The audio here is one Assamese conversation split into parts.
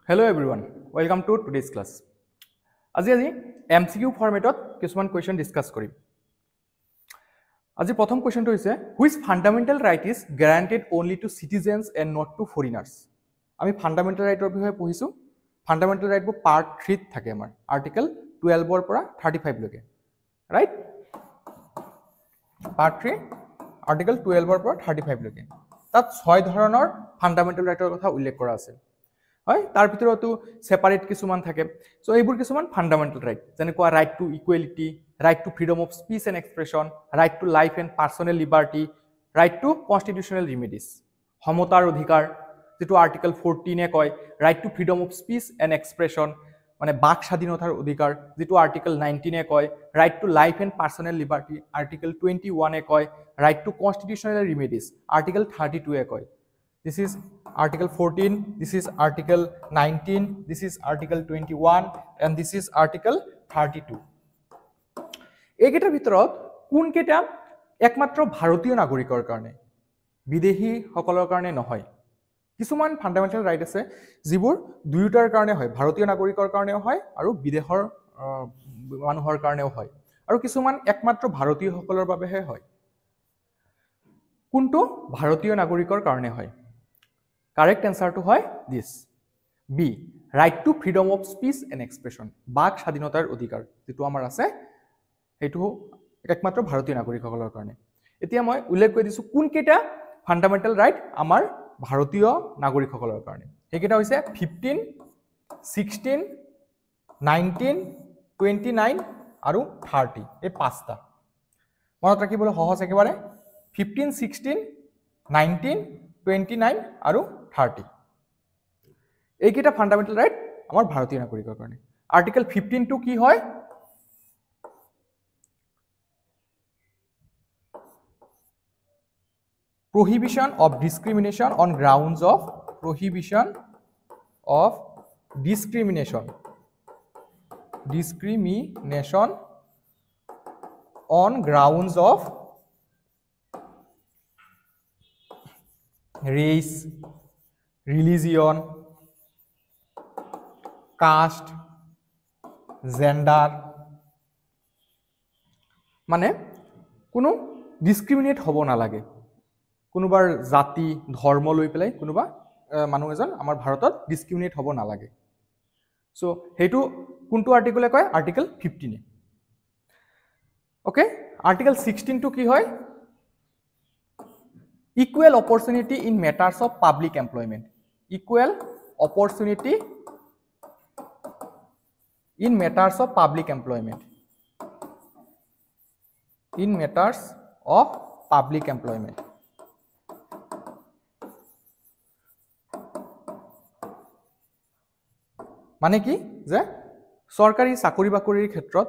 Hello everyone, welcome to today's class. আজি MCQ ফৰ্মেটত কিছুমান কোৱেশ্চন ডিসকাস কৰিম। আজি প্ৰথম কোৱেশ্চনটো হৈছে which fundamental right is guaranteed only to citizens and not to foreigners? আমি ফান্ডামেন্টাল ৰাইটৰ বিষয়ে পঢ়িছো। ফান্ডামেন্টাল ৰাইটবোৰ পাৰ্ট 3 ত থাকে আমাৰ আৰ্টিকেল 12 ৰ পৰা 35 লৈকে। ৰাইট? পাৰ্ট 3 আৰ্টিকেল 12 ৰ পৰা 35 লৈকে। তাত 6 ধৰণৰ ফান্ডামেন্টাল ৰাইটৰ কথা উল্লেখ কৰা আছে। হয় তাৰ ভিতৰতো সেপাৰেট কিছুমান থাকে সো এইবোৰ কিছুমান ফান্ডামেন্টাল ৰাইট যেনেকুৱা right to equality right to freedom of speech and expression right to life and personnel liberty right to constitutional remedies সমতাৰ অধিকাৰ যেটো আৰ্টিকেল 14 এ কয় right to freedom of speech and expression মানে বাক স্বাধীনতাৰ অধিকাৰ যেটো আৰ্টিকেল 19 এ কয় right to life and personnel liberty article 21 এ কয় right to constitutional remedies article 32 এ কয় This is Article 14, this is Article 19, this is Article 21, and this is Article 32. এইকেইটাৰ ভিতৰত কোনকেইটা একমাত্ৰ ভাৰতীয় নাগৰিকৰ কাৰণে বিদেশী সকলৰ কাৰণে নহয় কিছুমান ফান্ডামেন্টাল ৰাইট আছে যিবোৰ দুয়োটাৰ কাৰণে হয় ভাৰতীয় নাগৰিকৰ কাৰণেও হয় আৰু বিদেশৰ মানুহৰ কাৰণেও হয় আৰু কিছুমান একমাত্ৰ ভাৰতীয় সকলৰ বাবেহে হয় কোনটো ভাৰতীয় নাগৰিকৰ কাৰণে হয় Correct answer to hoy this. B. Right to freedom of speech and expression. বাক স্বাধীনতাৰ অধিকাৰ যেটো আমাৰ আছে হেতু একমাত্ৰ ভাৰতীয় নাগৰিকসকলৰ কাৰণে এতিয়া মই উল্লেখ কৰি দিছো কোন কেটা ফান্ডামেন্টাল ৰাইট আমাৰ ভাৰতীয় নাগৰিকসকলৰ কাৰণে একেটা হৈছে 15 16 19 29 আৰু 30 এই পাঁচটা মনত ৰাখিবলৈ সহজ একেবাৰে 15 16 19 29 আৰু 30 এইকেইটা ফান্ডামেন্টাল ৰাইট আমাৰ ভাৰতীয় নাগৰিকৰ কাৰণে আৰ্টিকেল 15 টু কি হয় prohibition of discrimination on grounds of discrimination on grounds of race, religion, caste, gender মানে কোনো ডিসক্রিমিনেট হ'ব নালাগে কোনোবাৰ জাতি ধৰ্ম লৈ পেলাই কোনোবা মানুহ এজন আমাৰ ভাৰতত ডিসক্ৰিমিনেট হ'ব নালাগে সো হেতু কোনটো আৰ্টিকেলে কয় আৰ্টিকেল 15 ওকে আৰ্টিকেল 16 টু কি হয় Equal opportunity in matters of public employment. Equal opportunity in matters of public employment. In matters of public employment. মানে কি যে সৰকাৰি চাকৰি বাকৰিৰ ক্ষেত্ৰত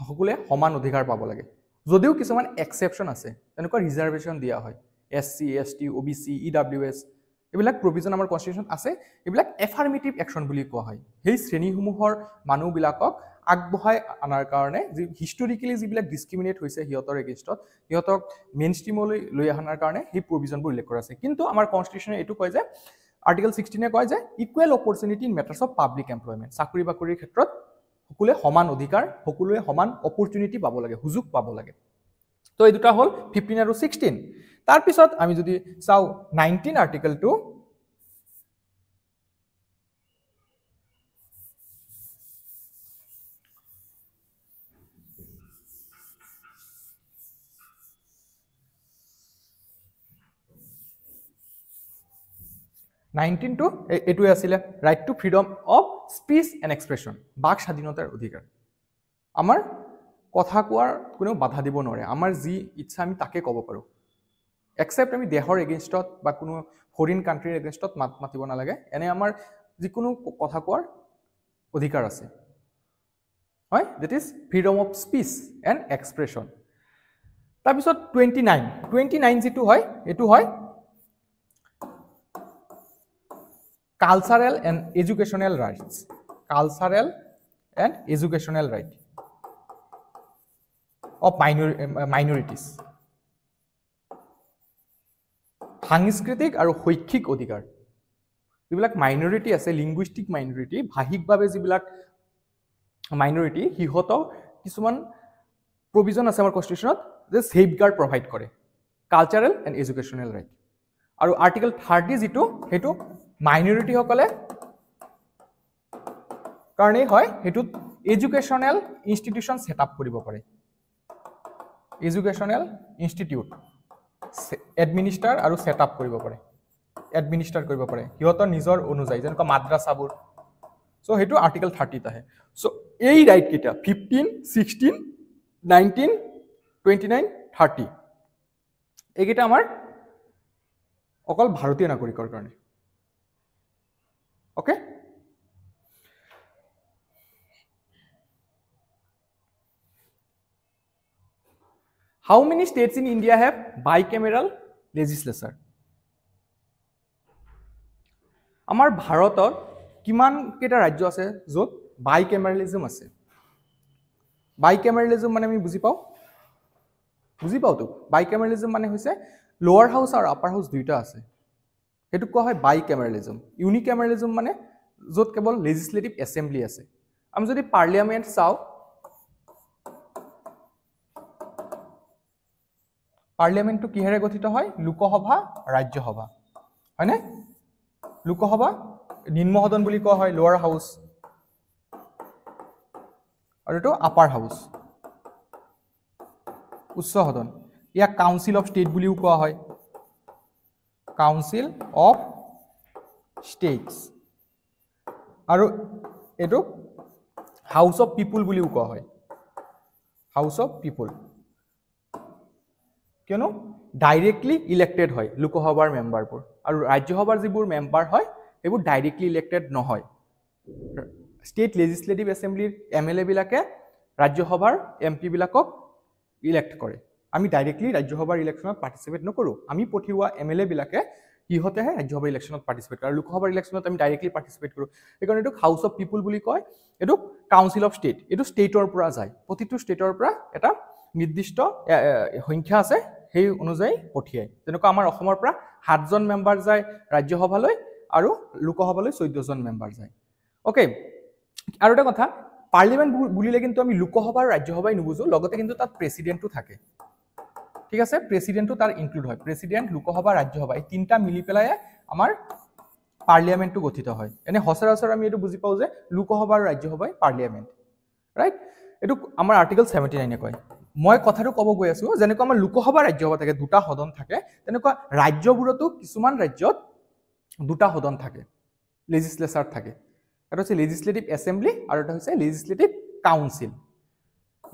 সকলে সমান অধিকাৰ পাব লাগে যদিও কিছুমান এক্সেপশন আছে তেনেকুৱা ৰিজাৰ্ভেশন দিয়া হয় SC, ST, OBC, EWS এইবিলাক প্ৰভিজন আমাৰ কনস্টিটিউশন আছে এইবিলাক এফাৰ্মেটিভ একশন বুলি কোৱা হয় সেই শ্ৰেণীসমূহৰ মানুহবিলাকক আগবঢ়াই আনাৰ কাৰণে যি হিষ্টৰিক্যালি যিবিলাক ডিসক্ৰিমিনেট হৈছে হিয়তৰ এগেইনষ্টত হিয়তক মেইনষ্ট্ৰীমলৈ লৈ আনাৰ কাৰণে সেই প্ৰভিজনবোৰ উল্লেখ কৰা আছে কিন্তু আমাৰ কনস্টিটিউশনে এটো কয় যে আৰ্টিকেল 16 এ কয় যে equal opportunity in matters of public employment চাকৰি বাকৰিৰ ক্ষেত্ৰত সকলোৱে সমান অধিকাৰ সকলোৱে সমান অপৰচুনিটি পাব লাগে সুযোগ পাব লাগে তো এই দুটা হল 15 আৰু 16 তাৰ পিছত আমি যদি চাও 19 আৰ্টিকেল 2 19 টু এটু আছিল right to freedom of speech and expression বাক স্বাধীনতাৰ অধিকাৰ আমাৰ কথা কোৱাৰ কোনো বাধা দিব নোৱাৰে আমাৰ যি ইচ্ছা আমি তাকে ক'ব পাৰো এক্সেপ্ট আমি দেহৰ এগেইনষ্টত বা কোনো ফৰেন কান্ট্ৰিৰ এগেইনষ্টত মাতিব নালাগে এনে আমাৰ যিকোনো কথা কোৱাৰ অধিকাৰ আছে হয় that is freedom of speech and expression তাৰপিছত 29 যেটো হয় এটো হয় Cultural and educational rights. Cultural and educational right of minorities. সাংস্কৃতিক আৰু শৈক্ষিক অধিকাৰ যিবিলাক মাইনৰিটি আছে লিংগুইষ্টিক মাইনৰিটি ভাষিকভাৱে যিবিলাক মাইনৰিটি সিহঁতক কিছুমান প্ৰভিজন আছে আমাৰ কনষ্টিটিউশ্যনত যে ছেফগাৰ্ড প্ৰভাইড কৰে কালচাৰেল এণ্ড এডুকেশ্যনেল ৰাইট আৰু আৰ্টিকল 30 যিটো সেইটো মাইনৰিটিসকলে কাৰণেই হয় সেইটোত এডুকেশ্যনেল ইনষ্টিটিউশ্যন ছেট আপ কৰিব পাৰে এডুকেশ্যনেল ইনষ্টিটিউট এডমিনিষ্টাৰ আৰু ছেট আপ কৰিব পাৰে এডমিনিষ্টাৰ কৰিব পাৰে সিহঁতৰ নিজৰ অনুযায়ী যেনেকুৱা মাদ্ৰাছাবোৰ চ' সেইটো আৰ্টিকল 30ত আহে চ' এই ৰাইট কেইটা 15 16 19 29 30 এইকেইটা আমাৰ অকল ভাৰতীয় নাগৰিকৰ কাৰণে okay How many states in India have bicameral legislature? আমাৰ ভাৰতত কিমান কেইটা ৰাজ্য আছে য'ত বাইকেমেৰালিজম আছে বাইকেমেৰালিজম মানে আমি বুজি পাওঁতো বাইকেমেৰালিজম মানে হৈছে লোৱাৰ হাউচ আৰু আপাৰ হাউচ দুইটা আছে সেইটো কোৱা হয় বাইকেমেৰালিজম ইউনিকেমেৰালিজম মানে য'ত কেৱল লেজিসলেটিভ এছেম্বলি আছে আমি যদি পাৰ্লিয়ামেণ্ট চাওঁ পাৰ্লিয়ামেণ্টটো কিহেৰে গঠিত হয় লোকসভা ৰাজ্যসভা হয়নে লোকসভা নিম্ন সদন বুলি কোৱা হয় লোৱাৰ হাউচ আৰু এটো আপাৰ হাউচ উচ্চ সদন ইয়াক কাউন্সিল অফ ষ্টেট বুলিও কোৱা হয় কাউন্সিল অফ ষ্টেটস আৰু এটো হাউচ অফ পিপল বুলিও কোৱা হয় হাউচ অফ পিপল কিয়নো ডাইৰেক্টলি ইলেক্টেড হয় লোকসভাৰ মেম্বাৰবোৰ আৰু ৰাজ্যসভাৰ যিবোৰ মেম্বাৰ হয় এইবোৰ ডাইৰেক্টলি ইলেক্টেড নহয় ষ্টেট লেজিসলেটিভ এছেম্বলিৰ এমএলএ বিলাকে ৰাজ্যসভাৰ এমপি বিলাকক ইলেক্ট কৰে আমি ডাইৰেক্টলি ৰাজ্যসভাৰ ইলেকশ্যনত পাৰ্টিসিপেট নকৰো আমি পঠিওৱা এমএলএ বিলাকে ইহতেহে ৰাজ্যসভাৰ ইলেকশ্যনত পাৰ্টিসিপেট কৰে আৰু লোকসভাৰ ইলেকশ্যনত আমি ডাইৰেক্টলি পাৰ্টিসিপেট কৰো এইকাৰণে এটো হাউচ অফ পিপল বুলি কয় এটো কাউন্সিল অফ ষ্টেট এটো ষ্টেটৰ পৰা যায় প্ৰতিটো ষ্টেটৰ পৰা এটা নিৰ্দিষ্ট সংখ্যা আছে সেই অনুযায়ী পঠিয়ায় যেনেকৈ আমাৰ অসমৰ পৰা 7 জন মেম্বাৰ যায় ৰাজ্যসভালৈ আৰু লোকসভালৈ 14 জন মেম্বাৰ যায় ওকে আৰু এটা কথা পাৰ্লিয়ামেণ্ট বুলিলে কিন্তু আমি লোকসভা আৰু ৰাজ্যসভাই নুবুজো লগতে কিন্তু তাত প্ৰেসিডেন্টও থাকে ঠিক আছে প্ৰেসিডেন্টও তাৰ ইনক্লুড হয় প্ৰেসিডেন্ট লোকসভা ৰাজ্যসভা এই তিনটা মিলি পেলাই আমাৰ পাৰ্লিয়ামেণ্টটো গঠিত হয় এনে হসৰাসৰ আমি এটো বুজি পাও যে লোকসভা আৰু ৰাজ্যসভাই পাৰ্লিয়ামেণ্ট ৰাইট এটো আমাৰ আৰ্টিকল 79 এ কয় মই কথাটো ক'ব গৈ আছো যেনেকৈ আমাৰ লোকসভা ৰাজ্যসভা থাকে দুটা সদন থাকে তেনেকুৱা ৰাজ্যবোৰতো কিছুমান ৰাজ্যত দুটা সদন থাকে লেজিসলেচাৰ থাকে এটা হৈছে লেজিসলেটিভ এছেম্বলি আৰু এটা হৈছে লেজিসলেটিভ কাউন্সিল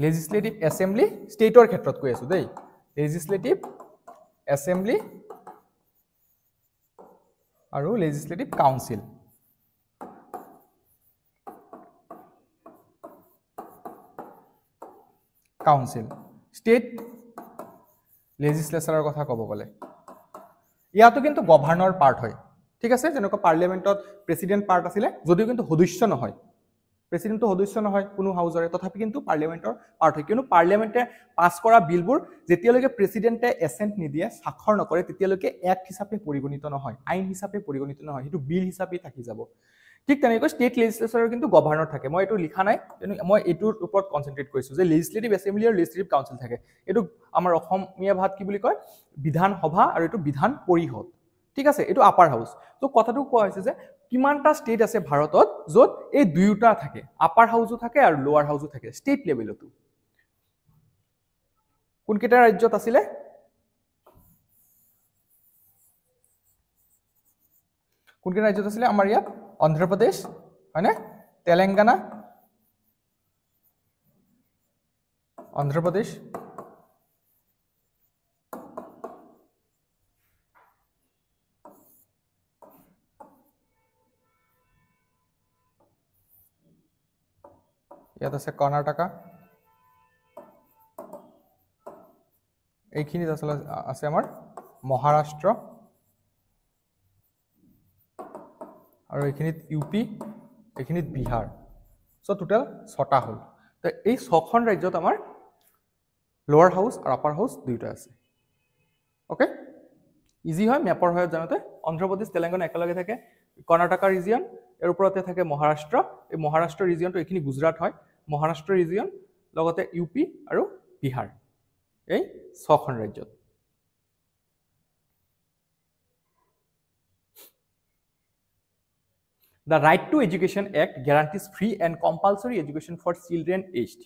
লেজিসলেটিভ এছেম্বলি ষ্টেটৰ ক্ষেত্ৰত কৈ আছো দেই লেজিসলেটিভ এছেম্বলি আৰু লেজিসলেটিভ কাউন্সিল কাউন্সিল ষ্টেট লেজিসলেচাৰৰ কথা ক'ব গ'লে ইয়াতো কিন্তু গভৰ্ণৰ পাৰ্ট হয় ঠিক আছে যেনেকৈ পাৰ্লিয়ামেণ্টত প্ৰেসিডেন্ট পাৰ্ট আছিল যদিও কিন্তু সদস্য নহয় প্ৰেসিডেন্টটো সদস্য নহয় কোনো হাউজৰে তথাপি কিন্তু পাৰ্লিয়ামেণ্টৰ পাৰ্ট হয় কিয়নো পাৰ্লিয়ামেণ্টে পাছ কৰা বিলবোৰ যেতিয়ালৈকে প্ৰেসিডেন্টে এছেন্ট নিদিয়ে স্বাক্ষৰ নকৰে তেতিয়ালৈকে এক্ট হিচাপে পৰিগণিত নহয় আইন হিচাপে পৰিগণিত নহয় সেইটো বিল হিচাপে থাকি যাব ঠিক তেনেকৈ ষ্টেট লেজিসলেচাৰৰ কিন্তু গভৰ্ণৰ থাকে মই এটো লিখা নাই কিন্তু মই এটোৰ ওপৰত কনসেন্ট্ৰেট কৰিছো যে লেজিসলেটিভ এছেম্বলি আৰু লেজিসলেটিভ কাউন্সিল থাকে এটো আমাৰ অসমীয়া ভাষাত কি বুলি কয় বিধান সভা আৰু এটো বিধান পৰিষদ ঠিক আছে এটো আপাৰ হাউস তো কথাটো কোৱা হৈছে যে কিমানটা ষ্টেট আছে ভাৰতত য'ত এই দুইটা থাকে আপাৰ হাউসও থাকে আৰু লোৱাৰ হাউসও থাকে ষ্টেট লেভেলতো কোন কেইটা ৰাজ্যত আছিলে কোন কেইটা ৰাজ্যত আছিলে আমাৰ ইয়াত অন্ধ্ৰ প্ৰদেশ হয়নে তেলেংগানা অন্ধ্ৰ প্ৰদেশ ইয়াত আছে কৰ্ণাটকা এইখিনিত আছে আমাৰ মহাৰাষ্ট্ৰ আৰু এইখিনিত ইউপি এইখিনিত বিহাৰ সো টোটাল 6টা হল তো এই 6খন ৰাজ্যত আমাৰ লোৱাৰ হাউস আৰু আপাৰ হাউস দুইটা আছে ওকে ইজি হয় মেপৰ হয় জানতে অন্ধ্ৰ প্ৰদেশ তেলেংগানা একেলগে থাকে কৰ্ণাটকা ৰিজিয়ন, এৰ ওপৰতে থাকে মহাৰাষ্ট্ৰ, এই মহাৰাষ্ট্ৰ ৰিজিয়নটো এইখিনি গুজৰাট হয়, মহাৰাষ্ট্ৰ ৰিজিয়ন লগতে ইউপি আৰু বিহাৰ, এই 6খন ৰাজ্যত। The Right to Education Act guarantees free and compulsory education for children aged.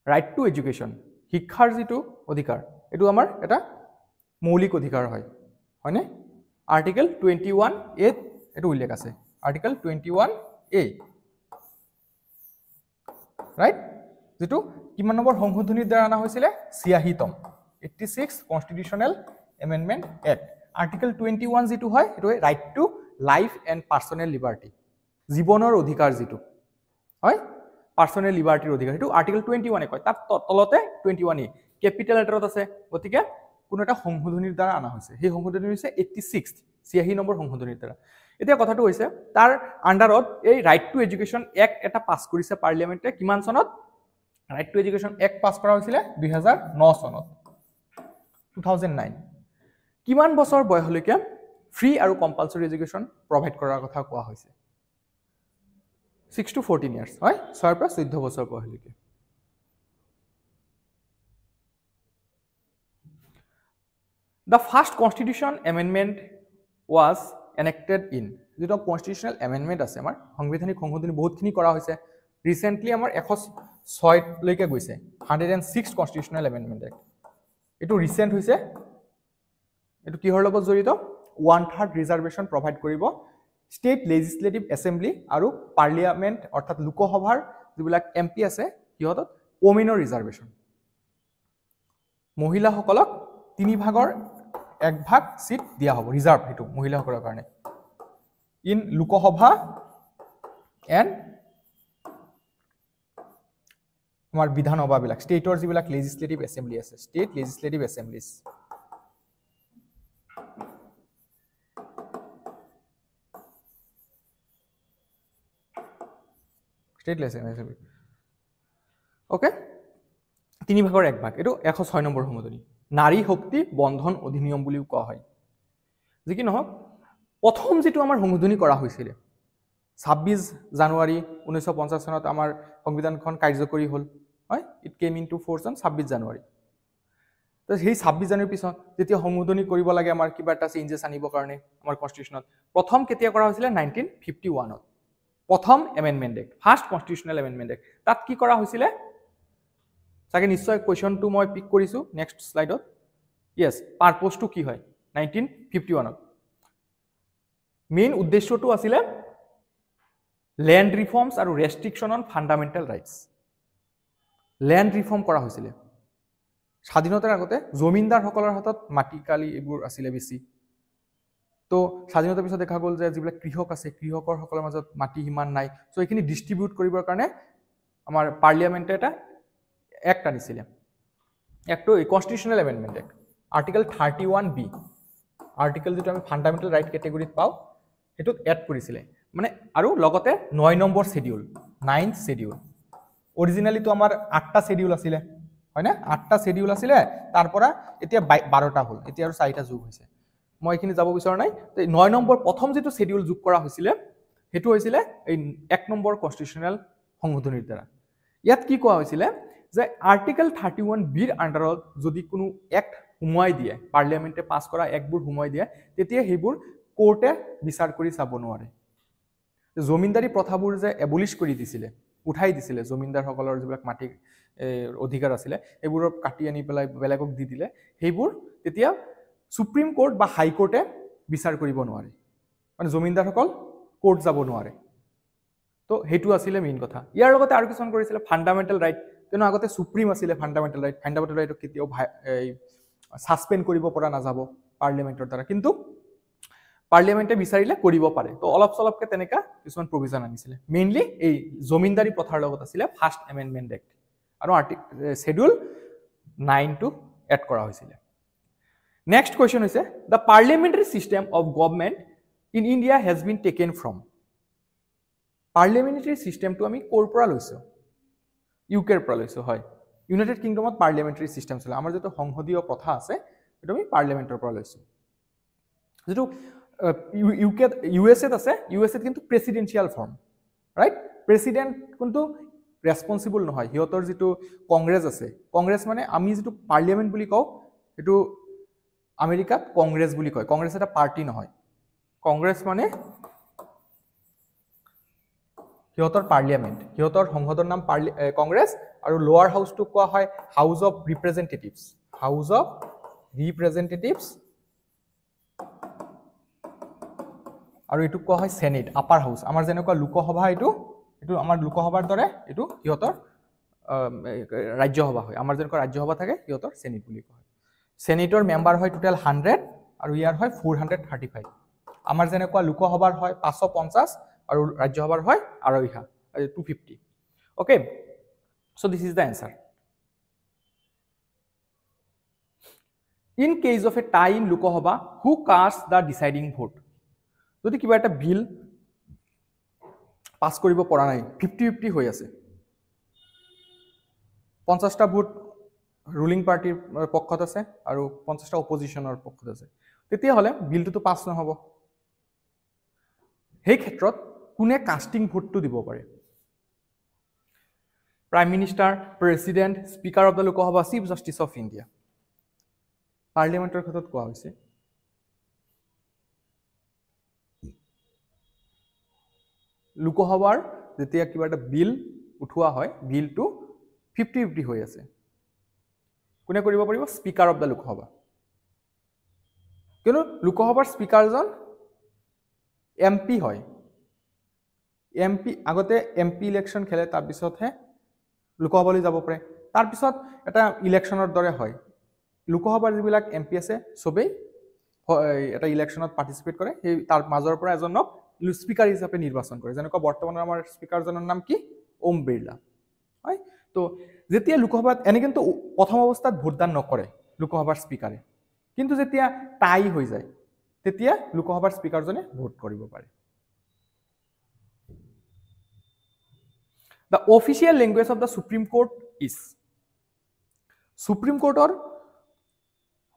Right to education, শিক্ষাৰ যিটো অধিকাৰ, এইটো আমাৰ এটা মৌলিক অধিকাৰ হয়, হয়নে? আৰ্টিকেল 21A এইটো উল্লেখ আছে, আৰ্টিকেল 21A, ৰাইট? যেটো কিমান নম্বৰ সংশোধনীৰ দ্বাৰা আনা হৈছিলে? 86তম 86 কনস্টিটিউশনাল এমেন্ডমেন্ট এক্ট। আৰ্টিকেল 21 যেটো হয় এটো right to life and personal liberty, জীবনৰ অধিকাৰ যেটো হয়, পাৰ্সোনাল লিবাৰ্টিৰ অধিকাৰ, এটো আৰ্টিকেল 21 কয়। তাৰ তলতে 21A ক্যাপিটাল লেটাৰত আছে, গতিকে কোনো এটা সংশোধনীৰ দ্বাৰা আনা হৈছে, সেই সংশোধনী হৈছে 86 নম্বৰ সংশোধনীৰ দ্বাৰা। এতিয়া কথাটো হৈছে তাৰ আন্ডাৰত এই ৰাইট টু এডুকেশ্যন এক্ট এটা পাস কৰিছে পাৰ্লিয়ামেন্টে কিমান চনত? Right to education act pass কৰা হৈছিলে 2009 চনত, 2009। কিমান বছৰ বয়সলৈকে ফ্ৰী আৰু কম্পালসৰি এডুকেশ্যন প্ৰভাইড কৰাৰ কথা কোৱা হৈছে? 6 to 14 ইয়াৰ্স, হয়, 6 পৰা 14 বছৰ বয়সলৈকে। The first constitution amendment was enacted in, যেটা constitutional amendment আছে আমাৰ সংবিধানিক সংশোধনী বহুতখিনি কৰা হৈছে, ৰিসেন্টলি আমাৰ 106 লৈকে গৈছে, 106 constitutional amendment act, এটো ৰিসেন্ট হৈছে। এটো কিহৰ লগত জড়িত? 1/3 ৰিজাৰ্ভেশন প্ৰভাইড কৰিব স্টেট লেজিসলেটিভ এসেম্বলি আৰু পাৰ্লিয়ামেন্ট অৰ্থাৎ লোকসভাৰ যিবিলাক এমপি আছে সিহঁতক ওমেনৰ ৰিজাৰ্ভেশন, মহিলাসকলক 3/1 সিট দিয়া হ'ব, ৰিজাৰ্ভ হেতু মহিলাসকলৰ কাৰণে, ইন লোকসভা এন্ড আমাৰ বিধানসভা বিলাক, ষ্টেটৰ যিবিলাক লেজিসলেটিভ এসেম্বলি আছে, state legislative assemblies. State legislative, okay, 3/1 এটো 106 নম্বৰ সংশোধনী। নাৰী শক্তি বন্ধন অধিনিয়ম বুলিও কোৱা হয়। যি কি নহওক, প্ৰথম যেটো আমাৰ সংশোধনী কৰা হৈছিল 26 জানুৱাৰী 1950 চনত আমাৰ সংবিধানখন কাৰ্যকৰী হ'ল, হয়, it came into force on 26 জানুৱাৰী। তো সেই 26 জানুৱাৰীৰ পিছত যেতিয়া সংশোধনী কৰিব লাগে আমাৰ কিবা এটা চেঞ্জেছ আনিবৰ কাৰণে আমাৰ কনস্টিটিউশনত, প্ৰথম কেতিয়া কৰা হৈছিল? 1951ত প্ৰথম amendment act, first constitutional amendment act. তাত কি কৰা হৈছিল? চাগে নিশ্চয় কোৱেশ্চনটো মই পিক কৰিছো নেক্সট স্লাইডত। ইয়েস, পাৰপজটো কি হয়? 1951ত মেইন উদ্দেশ্যটো আছিল ল্যান্ড ৰিফৰ্মছ আৰু restriction on fundamental rights. Land reform কৰা হৈছিল। স্বাধীনতাৰ আগতে জমিনদাৰসকলৰ হাতত মাটি কালি এইবোৰ আছিল বেছি, তো স্বাধীনতাৰ পিছত দেখা গ'ল যে যিবিলাক কৃষক আছে কৃষকসকলৰ মাজত মাটি সিমান নাই, সো এইখিনি ডিস্ট্ৰিবিউট কৰিবৰ কাৰণে আমাৰ পাৰ্লিয়ামেন্টে এটা এক্ট আনিছিলে, এক্টটো constitutional amendment act, article 31B, article যেটো আমি ফাণ্ডামেণ্টেল ৰাইট কেটেগৰীত পাওঁ হেতুত এড কৰিছিলে, মানে আৰু লগতে 9 নম্বৰ শিডিউল, 9th শিডিউল। অৰিজিনালি তো আমাৰ 8টা শিডিউল আছিলে, হয় না? 8টা শিডিউল আছিলে, তাৰ পৰা এতিয়া 12টা হ'ল, এতিয়া আৰু 4টা যোগ হৈছে। মই এখিনি যাব বিচৰা নাই। তো 9 নম্বৰ প্ৰথম যেটো শিডিউল যোগ কৰা হৈছিলে হেতু হৈছিলে এই 1 নম্বৰ কনস্টিটিউশনাল সংশোধনীৰ দ্বাৰা। ইয়াত কি কোৱা হৈছিলে যে আৰ্টিকেল 31বিৰ আন্ডাৰত যদি কোনো এক্ট হুমুৱাই দিয়ে, পাৰ্লিয়ামেন্টে পাছ কৰা এক্টবোৰ হুমুৱাই দিয়ে, তেতিয়া সেইবোৰ কোৰ্টে বিচাৰ কৰি চাব নোৱাৰে। জমিনদাৰী প্ৰথাবোৰ যে এবলিশ কৰি দিছিলে, উঠাই দিছিলে, জমিনদাৰসকলৰ যিবিলাক মাটি অধিকাৰ আছিলে সেইবোৰক কাটি আনি পেলাই বেলেগক দি দিলে, সেইবোৰ তেতিয়া সুপ্ৰিম কোৰ্ট বা হাই কোৰ্টে বিচাৰ কৰিব নোৱাৰে, মানে জমিনদাৰসকল কোৰ্ট যাব নোৱাৰে। তো হেতু আছিলে মেইন কথা। ইয়াৰ লগতে আৰু কিছুমান কৰিছিলে ফাণ্ডামেণ্টেল ৰাইট, কিন্তু আগতে সুপ্ৰিম আছিলে ফাণ্ডামেণ্টেল ৰাইট, ফাণ্ডামেণ্টেল ৰাইটক কেতিয়াও সাসপেন্ড কৰিব পৰা নাযাব পাৰ্লিয়ামেন্টৰ দ্বাৰা, কিন্তু পাৰ্লিয়ামেন্টে বিচাৰিলে কৰিব পাৰে। তো অলপ চলপকে তেনেকা কিছুমান প্ৰভিজন আনিছিলে, মেইনলি এই জমিনদাৰী প্ৰথাৰ লগত আছিলে ফাৰ্স্ট এমেন্ডমেন্ট এক্ট, আৰু শিডিউল 9টো এড কৰা হৈছিলে। নেক্সট কোৱেশ্চন হৈছে the parliamentary system of government in India has been taken from. Parliamentary সিস্টেমটো আমি ক'ৰ পৰা লৈছো? ইউকেৰ পৰা লৈছো, হয়। ইউনাইটেড কিংডমত পাৰ্লিয়ামেণ্টাৰী সিস্টেম চলে, আমাৰ যেটো সংসদীয় প্ৰথা আছে সেইটো আমি পাৰ্লিয়ামেন্টৰ পৰা লৈছো। যেটো ইউএছএত আছে, ইউএছএত কিন্তু প্ৰেচিডেন্সিয়েল ফৰ্ম, ৰাইট? প্ৰেচিডেণ্ট কিন্তু ৰেছপন্সিবল নহয়, সিহঁতৰ যিটো কংগ্ৰেছ আছে, কংগ্ৰেছ মানে আমি যিটো পাৰ্লিয়ামেণ্ট বুলি কওঁ সেইটো আমেৰিকাত কংগ্ৰেছ বুলি কয়। কংগ্ৰেছ এটা পাৰ্টি নহয়, কংগ্ৰেছ মানে সিহঁতৰ পাৰ্লিয়ামেণ্ট, সিহঁতৰ সংসদৰ নাম কংগ্ৰেছ, আৰু লোৱাৰ হাউচটোক কোৱা হয় house of representatives, house of representatives, আৰু এইটোক কোৱা হয় সেনেট, আপাৰ হাউচ। আমাৰ যেনেকুৱা লোকসভা এইটো আমাৰ লোকসভাৰ দৰে এইটো সিহঁতৰ ৰাজ্যসভা হয়। আমাৰ যেনেকুৱা ৰাজ্যসভা থাকে সিহঁতৰ সেনেট বুলি কোৱা হয়। সেনেটৰ মেম্বাৰ হয় টোটেল 100 আৰু ইয়াৰ হয় 435। আমাৰ যেনেকুৱা লোকসভাৰ হয় 550 আৰু ৰাজ্যসভাৰ হয় 250। Okay, so' this is the answer. In case of a tie in Lok Sabha, who cast the deciding vote? যদি কিবা এটা বিল পাছ কৰিব পৰা নাই, 50-50 হৈ আছে, 50টা ভোট ৰুলিং পাৰ্টিৰ পক্ষত আছে আৰু 50টা অপজিশ্যনৰ পক্ষত আছে, তেতিয়াহ'লে বিলটোতো পাছ নহ'ব। সেই ক্ষেত্ৰত কোনে কাষ্টিং ভোটটো দিব পাৰে? Prime minister, president, speaker of the Lok Sabha, chief justice of India. পাৰ্লিয়ামেণ্টৰ ক্ষেত্ৰত কোৱা হৈছে লোকসভাৰ যেতিয়া কিবা এটা বিল উঠোৱা হয়, বিলটো 50-50 হৈ আছে, কোনে কৰিব পাৰিব? Speaker of the Lok Sabha. কিয়নো লোকসভাৰ স্পীকাৰজন MP হয়। MP আগতে MP ইলেকশ্যন খেলে, তাৰপিছতহে লোকসভালৈ যাব পাৰে। তাৰপিছত এটা ইলেকশ্যনৰ দৰে হয়, লোকসভাৰ যিবিলাক MP আছে চবেই এটা ইলেকশ্যনত পাৰ্টিচিপেট কৰে, সেই তাৰ মাজৰ পৰা এজনক স্পীকাৰ হিচাপে নিৰ্বাচন কৰে। যেনেকুৱা বৰ্তমানৰ আমাৰ স্পীকাৰজনৰ নাম কি? ওম বিৰলা, হয়? তো যেতিয়া লোকসভাত এনে কিন্তু প্ৰথম অৱস্থাত ভোটদান নকৰে লোকসভাৰ স্পীকাৰে, কিন্তু যেতিয়া টাই হৈ যায় তেতিয়া লোকসভাৰ স্পীকাৰজনে ভোট কৰিব পাৰে। The official language of the Supreme Court is, supreme কোৰ্টৰ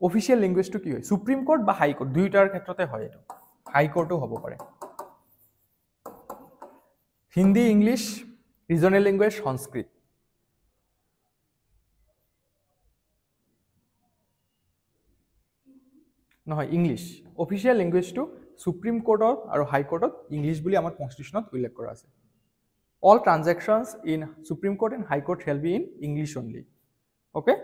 অফিচিয়েল লেংগুৱেজটো কি হয়? সুপ্ৰিম কোৰ্ট বা হাই কোৰ্ট দুয়োটাৰ ক্ষেত্ৰতে হয়, এইটো হাই কোৰ্টো হ'ব পাৰে। হিন্দী, ইংলিছ, ৰিজনেল লেংগুৱেজ, সংস্কৃত। নহয়, ইংলিছ। অফিচিয়েল লেংগুৱেজটো সুপ্ৰিম কোৰ্টত আৰু হাই কোৰ্টত ইংলিছ বুলি আমাৰ কনষ্টিটিউশ্যনত উল্লেখ কৰা আছে। All transactions in Supreme Court and High Court shall be in English only. Okay?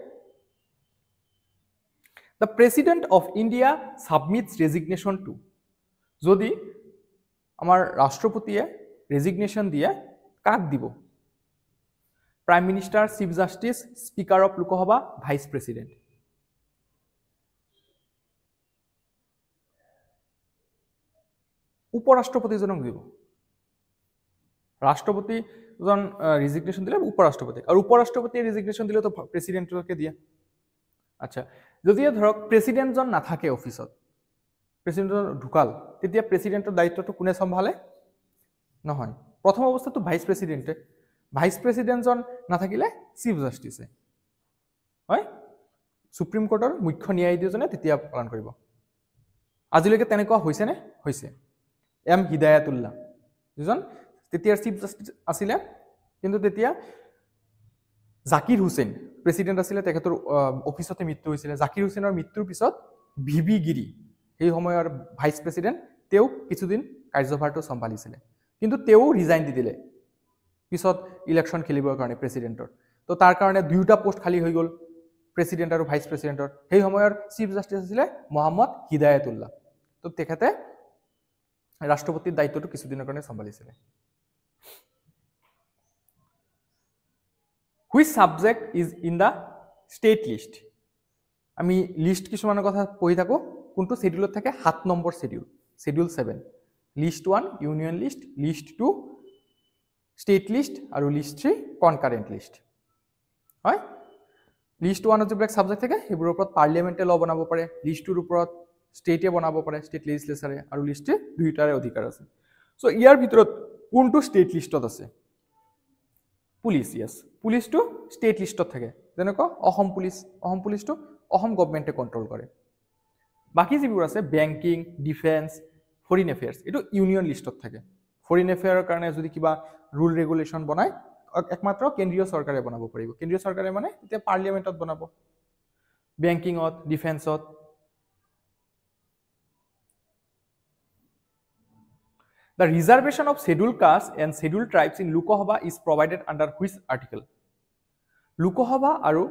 The President of India submits resignation to, যদি আমাৰ ৰাষ্ট্ৰপতিয়ে ৰেজিগনেশ্যন দিয়ে, কাক দিব? Prime minister, chief justice, speaker of Lok Sabha, vice president. উপৰাষ্ট্ৰপতিজনক দিব। ৰাষ্ট্ৰপতিজন ৰিজিগনেশ্যন দিলে উপৰাষ্ট্ৰপতি, আৰু উপৰাষ্ট্ৰপতিয়ে ৰিজিগনেশ্যন দিলেতো প্ৰেচিডেণ্টকে দিয়ে। আচ্ছা, যদি ধৰক প্ৰেচিডেণ্টজন নাথাকে অফিচত, প্ৰেচিডেণ্টজন ঢুকাল, তেতিয়া প্ৰেচিডেণ্টৰ দায়িত্বটো কোনে চম্ভালে? নহয়, প্ৰথম অৱস্থাটো ভাইচ প্ৰেচিডেণ্টে, ভাইচ প্ৰেচিডেণ্টজন নাথাকিলে চিফ জাষ্টিছে, হয়? সুপ্ৰিম কোৰ্টৰ মুখ্য ন্যায়াধীশজনে তেতিয়া পালন কৰিব। আজিলৈকে তেনেকুৱা হৈছেনে? হৈছে। এম হিদায়াতুল্লাহ, যিজন তেতিয়াৰ চিফ জাষ্টিছ আছিলে, কিন্তু তেতিয়া জাকিৰ হুছেইন প্ৰেচিডেণ্ট আছিলে, তেখেতৰ অফিচতে মৃত্যু হৈছিলে। জাকিৰ হুছেইনৰ মৃত্যুৰ পিছত VV গিৰি, সেই সময়ৰ ভাইচ প্ৰেচিডেণ্ট, তেওঁ কিছুদিন কাৰ্যভাৰটো চম্ভালিছিলে, কিন্তু তেওঁ ৰিজাইন দি দিলে পিছত ইলেকশ্যন খেলিবৰ কাৰণে প্ৰেচিডেণ্টৰ। তো তাৰ কাৰণে দুয়োটা পোষ্ট খালী হৈ গ'ল, প্ৰেচিডেণ্ট আৰু ভাইচ প্ৰেচিডেণ্টৰ। সেই সময়ৰ চিফ জাষ্টিছ আছিলে মহম্মদ হিদায়াতুল্লাহ। তো তেখেতে ৰাষ্ট্ৰপতিৰ দায়িত্বটো কিছুদিনৰ কাৰণে চম্ভালিছিলে। Which subject is in the state list? আমি লিষ্ট কিছুমানৰ কথা পঢ়ি থাকোঁ, কোনটো শেডিউলত থাকে? 7 number schedule, schedule 7। List 1 union list, list 2 state list, আৰু লিষ্ট 3 কনকাৰেণ্ট লিষ্ট, হয়? লিষ্ট 1ত যিবিলাক ছাবজেক্ট থাকে সেইবোৰৰ ওপৰত পাৰ্লিয়ামেণ্টে ল বনাব পাৰে, লিষ্ট 2ৰ ওপৰত ষ্টেটে বনাব পাৰে, ষ্টেট লেজিসলেচাৰে, আৰু লিষ্ট 3 দুয়োটাৰে অধিকাৰ আছে। চ' ইয়াৰ ভিতৰত কোনটো ষ্টেট লিষ্টত আছে? পুলিচ, ইয়েছ, পুলিচটো ষ্টেট লিষ্টত থাকে। যেনেকুৱা অসম পুলিচ, অসম পুলিচটো অসম গভৰ্ণমেণ্টে কণ্ট্ৰল কৰে। বাকী যিবোৰ আছে বেংকিং, ডিফেন্স, ফৰেইন এফেয়াৰ্ছ এইটো ইউনিয়ন লিষ্টত থাকে ফৰেইন এফেয়াৰৰ কাৰণে যদি কিবা ৰুল ৰেগুলেশ্যন বনায় একমাত্ৰ কেন্দ্ৰীয় চৰকাৰে বনাব পাৰিব কেন্দ্ৰীয় চৰকাৰে মানে এতিয়া পাৰ্লিয়ামেণ্টত বনাব বেংকিঙত ডিফেন্সত The reservation of scheduled castes and scheduled tribes in Lok Sabha is provided under which article? Lok Sabha aru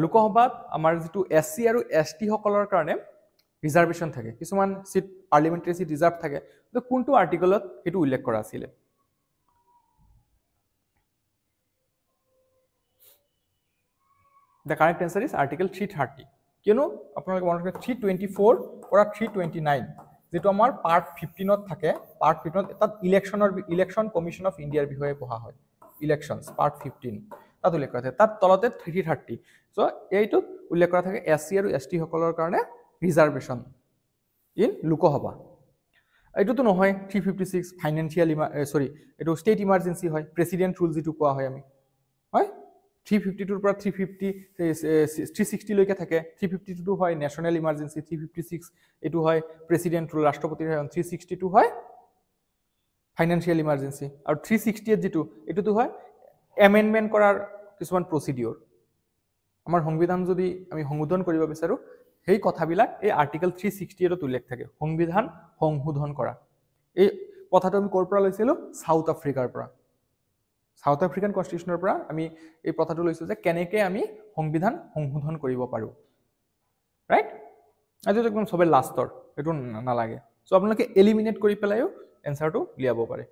Lok Sabhat amar jitu SC aru ST hokolor karone reservation thake kisuman seat parliamentary seat reserved thake to kuntu article ot etu ullekh kora asile The correct answer is article 330 কিয়নো আপোনালোকে মনত ৰাখিব 324 পৰা 329 যেটো আমাৰ পাৰ্ট 15 ত থাকে পাৰ্ট 15 ত তাত ইলেকশন কমিশন অফ ইন্ডিয়াৰ বিষয়ে পঢ়া হয় ইলেকশনস পাৰ্ট 15 তাত উল্লেখ কৰা থাকে তাত তলতে 330 সো এইটো উল্লেখ কৰা থাকে এসসি আৰু এসটি সকলৰ কাৰণে ৰিজাৰ্ভেশন ইন লোকসভা এইটোতো নহয় 356 ফাইনান্সিয়াল এইটো ষ্টেট ইমাৰ্জেন্সি হয় প্ৰেসিডেন্ট ৰুল যেটো কোৱা হয় আমি হয় 352 পৰা 360 লৈকে থাকে 352 হয় ন্যাশনাল ইমার্জেন্সি 356 এটো হয় প্রেসিডেন্ট রুল রাষ্ট্রপতির হয় 362 হয় ফাইনান্সিয়াল ইমার্জেন্সি আর 368 যেটো এটো হয় এমেন্ডমেন্ট করার কিছুমান প্রসিডিউর আমার সংবিধান যদি আমি সংশোধন কৰিব বিচাৰো সেই কথাবিলাক এই আৰ্টিকেল 368 ত উল্লেখ থাকে সংবিধান সংশোধন কৰা এই কথাটো আমি কৰ পৰা লৈছিলো সাউথ আফ্ৰিকাৰ পৰা সাউথ আফ্ৰিকান কনস্টিটিউশনৰ পৰা আমি এই কথাটো লৈছো যে কেনেকৈ আমি সংবিধান সংশোধন কৰিব পাৰো ৰাইট আজি একদম সবে লাষ্টৰ এটো নালাগে সো আপোনালোকে এলিমিনেট কৰি পেলাইও এনসাৰটো লিয়াব পাৰে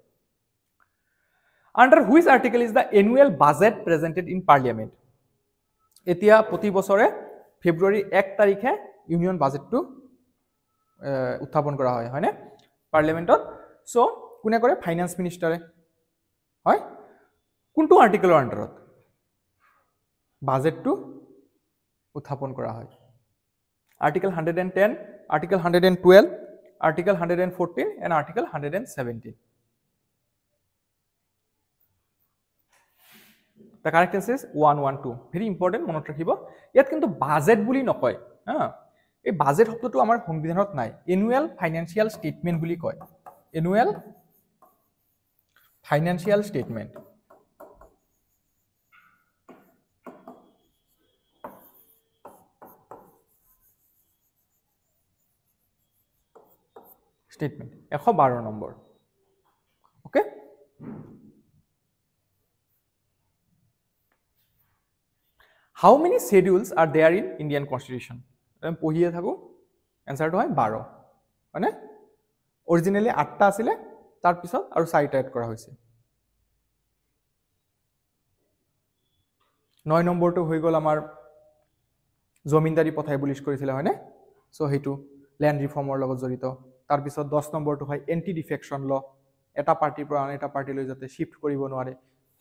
under which article is the annual budget presented in parliament এতিয়া প্ৰতি বছৰে ফেব্ৰুৱাৰী 1 তাৰিখে ইউনিয়ন বাজেটটো উত্থাপন কৰা হয় হয়নে পাৰ্লিয়ামেন্টত সো কোনে কৰে ফাইনান্স মিনিষ্টাৰে হয় কোনটো আৰ্টিকেলৰ আন্ডাৰত বাজেটটো উত্থাপন কৰা হয় article 110 article 112 article 114 and article 117 The correct answer is 112 very important মনত ৰাখিব ইয়াত কিন্তু বাজেট বুলি নকয় হা এই বাজেট শব্দটো আমাৰ সংবিধানত নাই এনুৱেল ফাইনান্সিয়াল ষ্টেটমেন্ট বুলি কয় annual financial statement statement 112 number okay how many schedules are there in Indian constitution আমি পঢ়িয়ে থাকো আনসাৰটো হয় 12 মানে অৰিজিনালি 8টা আছিল তাৰ পিছত আৰু 4টা এড কৰা হৈছে 9 নম্বৰটো হৈ গল আমাৰ জমিনদাৰী প্ৰথা এবলিশ কৰিছিল হয়নে সো হেতু ল্যান্ড ৰিফৰ্মৰ লগত জড়িত তাৰ পিছত 10 নম্বৰটো হয় এন্টি ডিফেকশন ল এটা পাৰ্টিৰ পৰা আন এটা পাৰ্টিলৈ যাতে শিফট কৰিব নোৱাৰে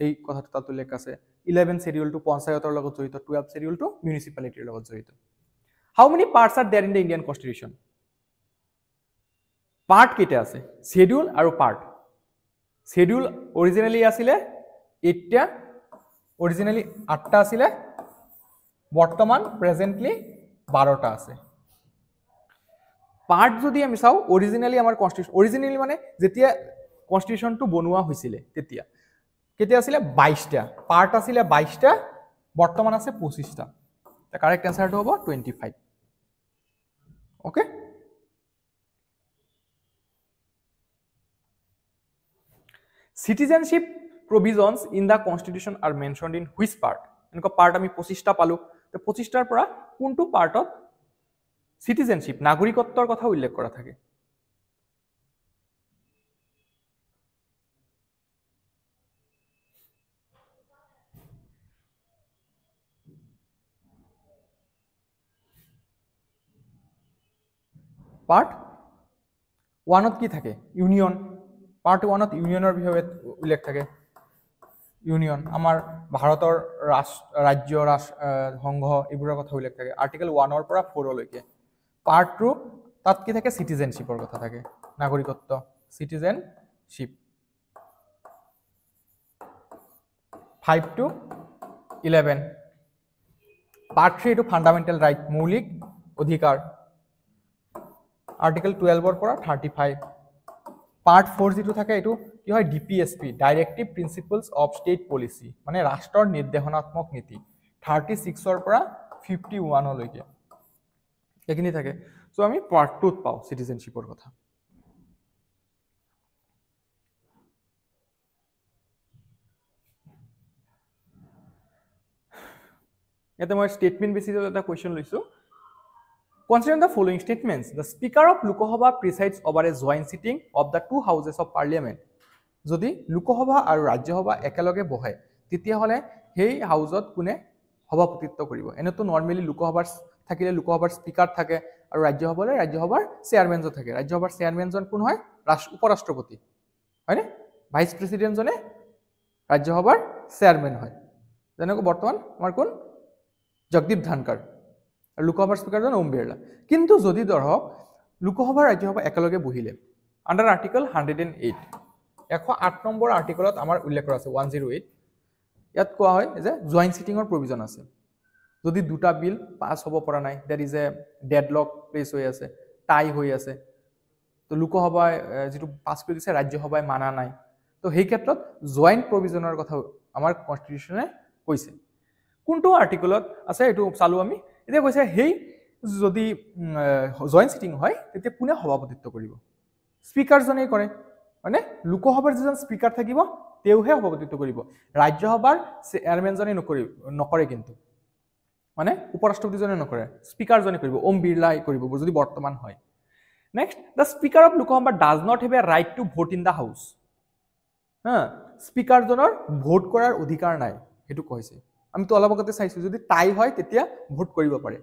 এই কথাটো তাত উল্লেখ আছে 11 schedule to পঞ্চায়তৰ লগত জড়িত 12 schedule to municipalityৰ লগত জড়িত how many parts are there in the Indian constitution part কেটা আছে schedule আৰু part schedule originally আছিলে 8টা originally 8টা আছিলে বৰ্তমান presently 12টা আছে part যদি আমি চাও originally আমাৰ constitution originally মানে যেতিয়া constitution টো বনোৱা হৈছিল তেতিয়া কেতিয়া আছিল 22টা পার্ট আছিল 22টা বর্তমান আছে 25টা the correct answer টো হ'ব 25 okay citizenship provisions in the constitution are mentioned in which part এনেকা পার্ট আমি 25টা পালো তো 25টাৰ পৰা কোনটো পাৰ্টত citizenship নাগৰিকত্বৰ কথা উল্লেখ কৰা থাকে পাৰ্ট 1 ত কি থাকে ইউনিয়ন পাৰ্ট 1 ত ইউনিয়নৰ বিষয়ে উল্লেখ থাকে ইউনিয়ন আমাৰ ভাৰতৰ ৰাজ্য সংঘ এইবোৰৰ কথা উল্লেখ থাকে আৰ্টিকেল 1 ৰ পৰা 4 লৈকে পাৰ্ট 2 তাত কি থাকে সিটিজেনশিপৰ কথা থাকে নাগৰিকত্ব citizenship 5 to 11 part 3 to fundamental right মৌলিক অধিকাৰ আৰ্টিকেল 12ৰ পৰা 35 পাৰ্ট 4 যিটো থাকে এইটো কি হয় DPSP directive principles of state policy মানে ৰাষ্ট্ৰৰ নিৰ্দেশনাত্মক নীতি 36ৰ পৰা 51 লৈকে এইখিনি থাকে সো আমি পাৰ্ট 2ত পাও সিটিজেনশিপৰ কথা এটা মই স্টেটমেন্ট বেসিছত এটা কোৱেশ্চন লৈছো Consider the following statements. The Speaker of Lok Sabha presides over a joint sitting of the two houses of Parliament. যদি Lok Sabha আৰু Rajya Sabha একেলগে বহে তেতিয়া হলে সেই হাউজত কোনে সভাপতিত্ব কৰিব এনেতো নৰমালি Lok Sabha থাকিলে Lok Sabha স্পিকাৰ থাকে আৰু Rajya Sabha Rajya Sabha chairman থাকে Rajya Sabha চেয়াৰম্যান জন কোন হয় উপৰাষ্ট্ৰপতি হয় নে ভাইস প্ৰেসিডেন্ট জনে Rajya Sabha চেয়াৰম্যান হয় যেনেকৈ বৰ্তমান আমাৰ কোন Jagdeep Dhankhar Lok Sabha speaker জন ওম বিৰলা কিন্তু যদি ধৰক Lok Sabha Rajya Sabha একেলগে বহিলে আন্ডাৰ আৰ্টিকেল 108 108 নম্বৰ আৰ্টিকেলত আমাৰ উল্লেখ কৰা আছে 108 ইয়াত কোৱা হয় যে জয়েন্ট সিটিংৰ প্ৰভিজন আছে যদি দুটা বিল পাস হ'ব পৰা নাই there is a deadlock place হৈ আছে টাই হৈ আছে তো Lok Sabha যেটো পাস কৰি দিছে Rajya Sabha মানা নাই তো সেই ক্ষেত্ৰত জয়েন্ট প্ৰভিজনৰ কথা আমাৰ কনস্টিটিউচনে কৈছে কোনটো আৰ্টিকেলত আছে এটো চালু আমি এতিয়া কৈছে হেই যদি জয়েন্ট সিটিং হয় তেতিয়া কোনে সভাপতিত্ব কৰিব স্পিকাৰ জনে কৰে মানে Lok Sabha যিজন স্পিকাৰ থাকিব তেওহে সভাপতিত্ব কৰিব Rajya Sabha চেয়াৰম্যান জনে নকৰে কিন্তু মানে উপৰাষ্ট্ৰপতি জনে নকৰে স্পিকাৰ জনে কৰিব ওম বিৰলাই কৰিব যদি বৰ্তমান হয় next the speaker of Lok Sabha does not have a right to vote in the house speaker জনৰ ভোট কৰাৰ অধিকাৰ নাই হেতু কৈছে আমি তো অলপ আগতে চাইছো যদি টাই হয় তেতিয়া ভোট কৰিব পাৰে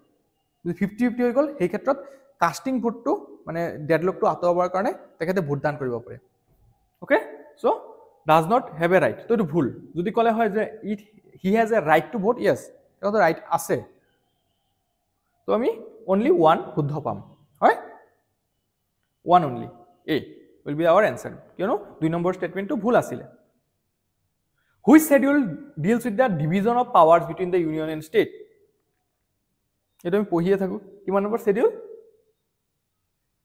যদি 50-50 হৈ গল সেই ক্ষেত্ৰত কাস্টিং ভোটটো মানে ডেডলকটো আতৰাবৰ কাৰণে তেখেতে ভোট দান কৰিব পাৰে okay so does not have a right তো এটো ভুল যদি কলে হয় যে he has a right to vote yes এটা রাইট আছে তো আমি অনলি ওয়ান শুদ্ধ পাম হয় one only a will be our answer কিয়নো 2 নম্বৰ স্টেটমেন্টটো ভুল আছিল Which schedule deals with the division of powers between the union and state? এটা আমি পঢ়িয়ে থাকো কিমান number schedule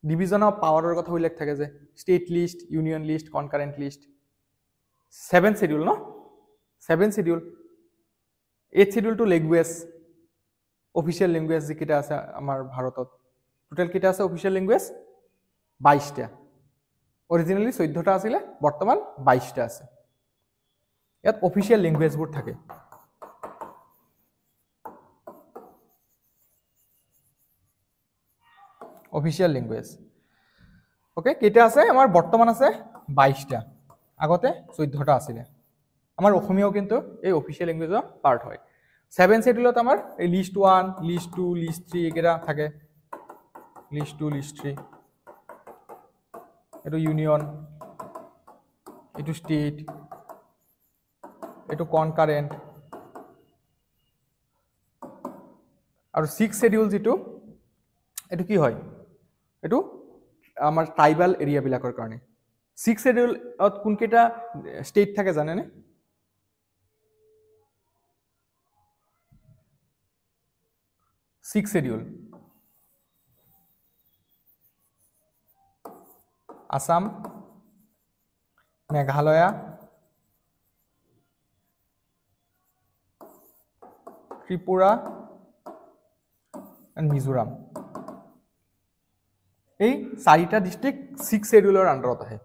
division of power কথা উল্লেখ থাকে যে state list union list concurrent list 7th schedule no 7th schedule 8th schedule to language official language যেটা আছে আমাৰ ভাৰতত টোটাল কিটা আছে official language 22 টা অৰিজিনালি 14 টা আছিল বৰ্তমান 22 টা আছে ইয়াত অফিশিয়াল ল্যাঙ্গুয়েজবোৰ থাকে অফিশিয়াল ল্যাঙ্গুয়েজ ওকে কেটা আছে আমাৰ বৰ্তমান আছে 22 টা আগতে 14 টা আছিল আমাৰ অসমীয়াও কিন্তু এই অফিশিয়াল ল্যাঙ্গুয়েজৰ পাৰ্ট হয় 7 শিডিউলত আমাৰ এই লিস্ট 1 লিস্ট 2 লিস্ট 3 এগেৰা থাকে লিস্ট 2 লিস্ট 3 এটো ইউনিয়ন এটো স্টেট এটো কনকারেন্ট আৰু 6 শিডিউল যেটো এটো কি হয় এটো আমাৰ ট্ৰাইবাল এৰিয়া বিলাকৰ কাৰণে 6 শিডিউলত কোন কেটা স্টেট থাকে জানে নে 6 শিডিউল আসাম মেঘালয় ত্ৰিপুৰা and মিজোৰাম এই চাৰিটা ডিস্ট্ৰিক্ট 6 শিডিউলৰ আন্ডাৰত আহে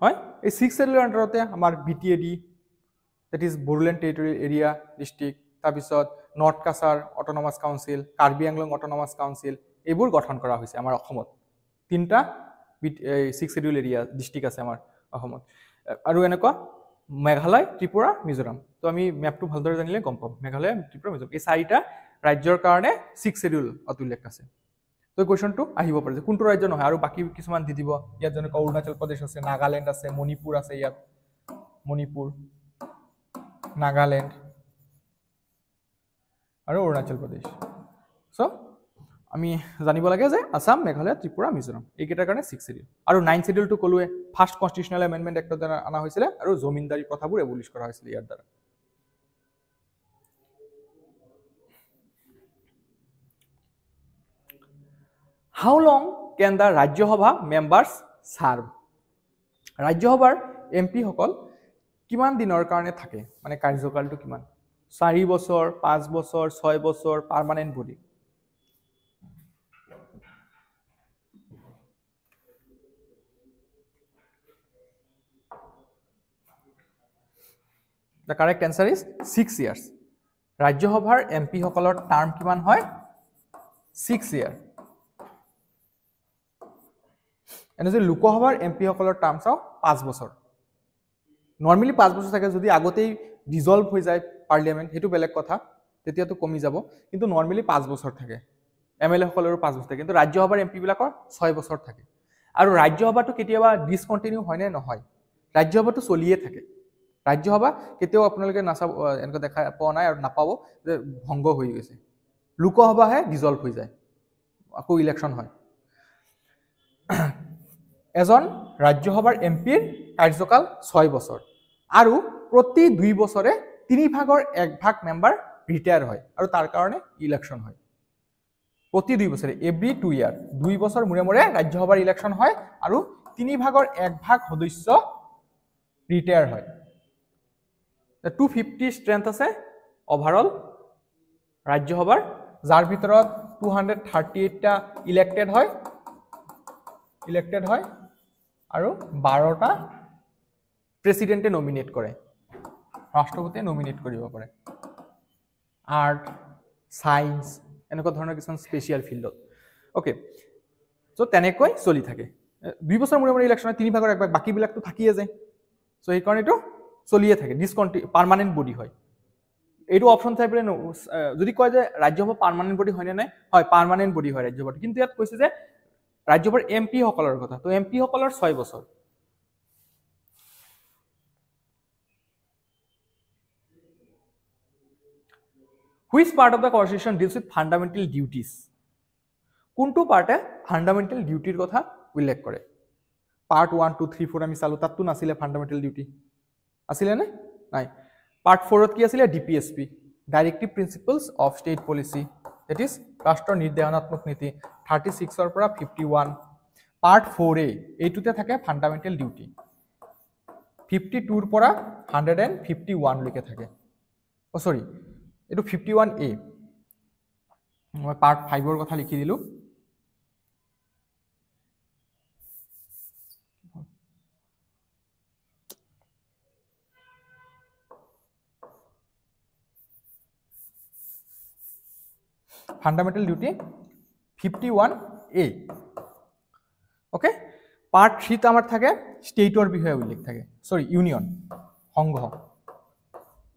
হয় এই 6 শিডিউলৰ আন্ডাৰতে আমাৰ BTAD that is Bodoland territorial area district তাৰপিছত north Cachar autonomous council Karbi Anglong autonomous council এইবোৰ গঠন কৰা হৈছে আমাৰ অসমত তিনটা 6 শিডিউল এৰিয়া ডিস্ট্ৰিক্ট আছে আমাৰ অসমত আৰু এনেকুৱা মেঘালয় ত্ৰিপুৰা মিজোৰাম তো আমি ম্যাপটো ভালদৰে জানিলে গম পাম মেঘালয় ত্ৰিপুৰা মিজোৰাম এই চাৰিটা ৰাজ্যৰ কাৰণে 6 শিডিউল উল্লেখ আছে তো কোৱেশ্চনটো আহিব পাৰে যে কোনটো ৰাজ্য নহয় আৰু বাকি কিছুমান দি দিব ইয়াত যেনেকৈ অৰুণাচল প্ৰদেশ আছে নাগালেণ্ড আছে মণিপুৰ আছে ইয়াত মণিপুৰ নাগালেণ্ড আৰু অৰুণাচল প্ৰদেশ সো আমি জানিব লাগে যে আসাম মেঘালয় ত্ৰিপুৰা মিজোৰাম এইকেইটাৰ কাৰণে 6 শিডিউল আৰু 9 শিডিউলটো কলোৱে ফাৰ্স্ট কনস্টিটিউশনাল এমেন্ডমেন্ট এক্টত আনা হৈছিল আৰু জমিনদাৰী প্ৰথাবোৰ এবলিশ কৰা হৈছিল ইয়াৰ দ্বাৰা হাউ লং কেন দ্য ৰাজ্যসভা মেম্বাৰ্ছ ছাৰ্ভ ৰাজ্যসভাৰ MP সকল কিমান দিনৰ কাৰণে থাকে মানে কাৰ্যকালটো কিমান 4 বছৰ 5 বছৰ 6 বছৰ permanent body The correct answer is 6 years. ৰাজ্যসভাৰ MP সকলৰ টাৰ্ম কিমান হয় 6 year. এনে যে লোকসভাৰ MP সকলৰ টাৰ্ম চাও 5 বছৰ নরমালি 5 বছর থাকে যদি আগতেই ডিজলভ হৈ যায় পার্লিয়ামেন্ট হেতু বেলেগ কথা তেতিয়া তো কমি যাব কিন্তু নরমালি 5 বছর থাকে এমএলএ সকলৰ 5 বছৰ থাকে কিন্তু ৰাজ্যসভাৰ MP বিলাকৰ 6 বছৰ থাকে আৰু ৰাজ্যসভাটো কেতিয়াবা ডিসকন্টিনিউ হয় নে নহয় ৰাজ্যসভাটো চলিয়ে থাকে ৰাজ্যসভা কেতিয়াও আপোনালোকে নাচাব এনেকৈ দেখা পোৱা নাই আৰু নাপাব যে ভংগ হৈ গৈছে লোকসভাহে ডিজলভ হৈ যায় আকৌ ইলেকশন হয় এজন ৰাজ্যসভাৰ এমপিৰ কাৰ্যকাল 6 বছৰ আৰু প্ৰতি 2 বছৰে 3 ভাগৰ 1 ভাগ মেম্বাৰ ৰিটায়াৰ হয় আৰু তাৰ কাৰণে ইলেকশন হয় প্ৰতি 2 বছৰে এভৰি 2 ইয়াৰ 2 বছৰ মুৰে মুৰে ৰাজ্যসভাৰ ইলেকশন হয় আৰু 3 ভাগৰ 1 ভাগ সদস্য ৰিটায়াৰ হয় 250 স্ট্ৰেংথ আছে ওভাৰঅল ৰাজ্যসভাৰ যাৰ ভিতৰত 238 টা ইলেক্টেড হয় আৰু 12 টা প্ৰেসিডেন্টে নমিনেট কৰে ৰাষ্ট্ৰপতিয়ে নমিনেট কৰিব পাৰে আৰ্ট সায়েন্স এনেকুৱা ধৰণৰ কিছুমান স্পেশাল ফিল্ডত ওকে সো তেনেকৈ চলি থাকে 2 বছৰ মুৰে মুৰে ইলেকশন 3 ভাগৰ 1 ভাগ বাকি বিলাকটো থাকিয়ে যায় সো এই কাৰণে এটো চলিয়ে থাকে ডিসকন্টিনিউ পাৰ্মানেন্ট বডি হয় এইটো অপশন চাই পেলে যদি কয় যে ৰাজ্যসভা পাৰ্মানেন্ট বডি হয় নে নাই হয় পাৰ্মানেন্ট বডি হয় ৰাজ্যসভা কিন্তু ইয়াত কৈছে যে ৰাজ্যসভাৰ এমপি সকলৰ কথা তো এমপি সকলৰ 6 বছৰ which part of the constitution deals with fundamental duties কোনটো পার্টে ফান্ডামেন্টাল ডিউটিৰ কথা উল্লেখ কৰে পার্ট 1 2 3 4 আমি চালু তাতটো নাছিলে ফান্ডামেন্টাল ডিউটি আছিলে নে নাই পার্ট 4 ত কি আছিলে DPSP directive principles of state policy that is ৰাষ্ট্ৰৰ নিৰ্দেশনাত্মক নীতি 36 ৰ পৰা 51 পাৰ্ট 4 এ এইটোতে থাকে ফান্ডামেন্টাল ডিউটি 52 ৰ পৰা 151 লৈকে থাকে ও সৰি এটো 51 এ মই পাৰ্ট 5 ৰ কথা লিখি দিলো Fundamental duty 51A okay part 3 তে আমাৰ থাকে স্টেটৰ বিষয়ে উল্লেখ থাকে সৰি ইউনিয়ন সংঘ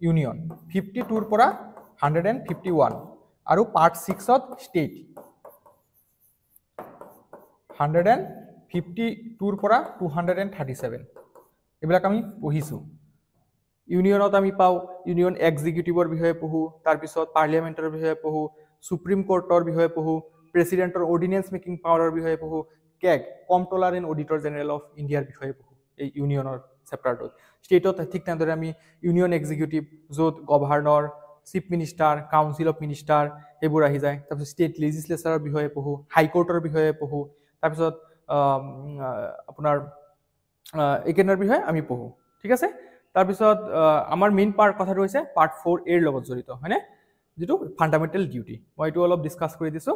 ইউনিয়ন 52 ৰ পৰা 151 আৰু পাৰ্ট 6 ত স্টেট 152 ৰ পৰা 237 এবিলাক আমি পঢ়িছো ইউনিয়নত আমি পাও ইউনিয়ন এক্সিকিউটিভৰ বিষয়ে পঢ়ো তাৰ পিছত পাৰ্লিয়ামেন্টৰ বিষয়ে পঢ়ো সুপ্ৰিম কোৰ্টৰ বিষয়ে পঢ়ো প্ৰেসিডেন্টৰ অৰ্ডিনেন্স মেকিং পাৱাৰৰ বিষয়ে পঢ়ো CAG comptroller and auditor general of ইণ্ডিয়াৰ বিষয়ে পঢ়ো এই ইউনিয়নৰ চেপ্টাৰটোত ষ্টেটত ঠিক তেনেদৰে আমি ইউনিয়ন এক্সিকিউটিভ য'ত governor chief minister council of minister এইবোৰ আহি যায় তাৰপিছত ষ্টেট লেজিসলেচাৰৰ বিষয়ে পঢ়ো হাইকোৰ্টৰ বিষয়ে পঢ়ো তাৰপিছত আপোনাৰ একেনৰ বিষয়ে আমি পঢ়ো ঠিক আছে তাৰপিছত আমাৰ মেইন পাৰ্ট কথাটো হৈছে পাৰ্ট 4 এৰ লগত জড়িত হয়নে যেটো ফান্ডামেন্টাল ডিউটি মই এটো অলপ ডিসকাস কৰি দিছো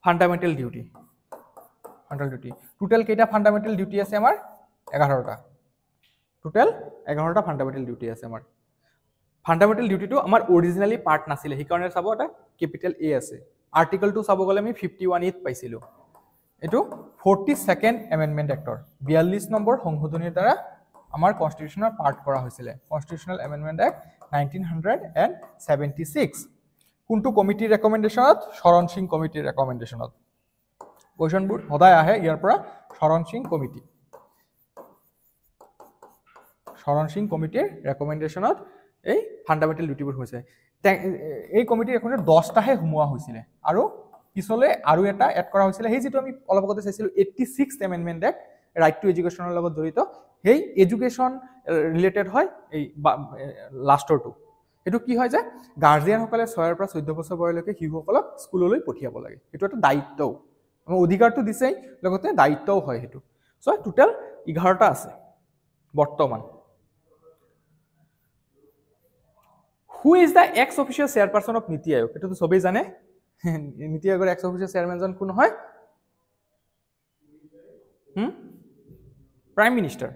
ফান্ডামেন্টাল ডিউটি টোটাল কেইটা ফান্ডামেন্টাল ডিউটি আছে আমাৰ 11টা টোটাল 11টা ফান্ডামেন্টাল ডিউটি আছে আমাৰ ফান্ডামেন্টাল ডিউটিটো আমাৰ অৰিজিনালি পাৰ্ট নাছিলে হি কাৰণে চাব এটা ক্যাপিটাল এ আছে আৰ্টিকেলটো চাব গলে আমি 51 ত পাইছিলো এটো 42nd এমেন্ডমেন্ট এক্টৰ 42 নম্বৰ সংশোধনীৰ দ্বাৰা আমাৰ কনস্টিটিউশনৰ পাৰ্ট কৰা হৈছিল কনস্টিটিউশনাল এমেন্ডমেন্ট এক্ট 1976 কোনটো কমিটিৰ ৰেকমেন্ডেশনত শৰণ সিং কমিটিৰ ৰেকমেন্ডেশনত কোৱেশ্চনবোৰ সদায় আহে ইয়াৰ পৰা শৰণ সিং কমিটিৰ ৰেকমেন্ডেশনত এই ফান্ডামেন্টাল ডিউটিবোৰ হৈছে এই কমিটিৰ এখন 10টাহে হুমুৱা হৈছিল আৰু পিছলে আৰু এটা এড কৰা হৈছিল সেই যেটো আমি অলপ আগতে চাইছিলো 86th amendment act right to এডুকেশনৰ লগত জড়িত সেই এডুকেশন ৰিলেটেড হয় এই লাষ্টৰটো এটো কি হয় যে গাৰ্জিয়ান সকলে 6 ৰ পৰা 14 বছৰ বয়সলৈকে শিশুসকলক স্কুললৈ পঠিয়াব লাগে এটো এটা দায়িত্ব অধিকাৰটো দিছেই লগতে দায়িত্বও হয় সেইটো সো টোটাল 11টা আছে বৰ্তমান who is the ex officio chairperson of NITI Aayog এটো তো সবেই জানে নীতি আয়োগৰ এক্স অফিচিয়েল চেয়াৰম্যানজন কোন হয় প্ৰাইম মিনিষ্টাৰ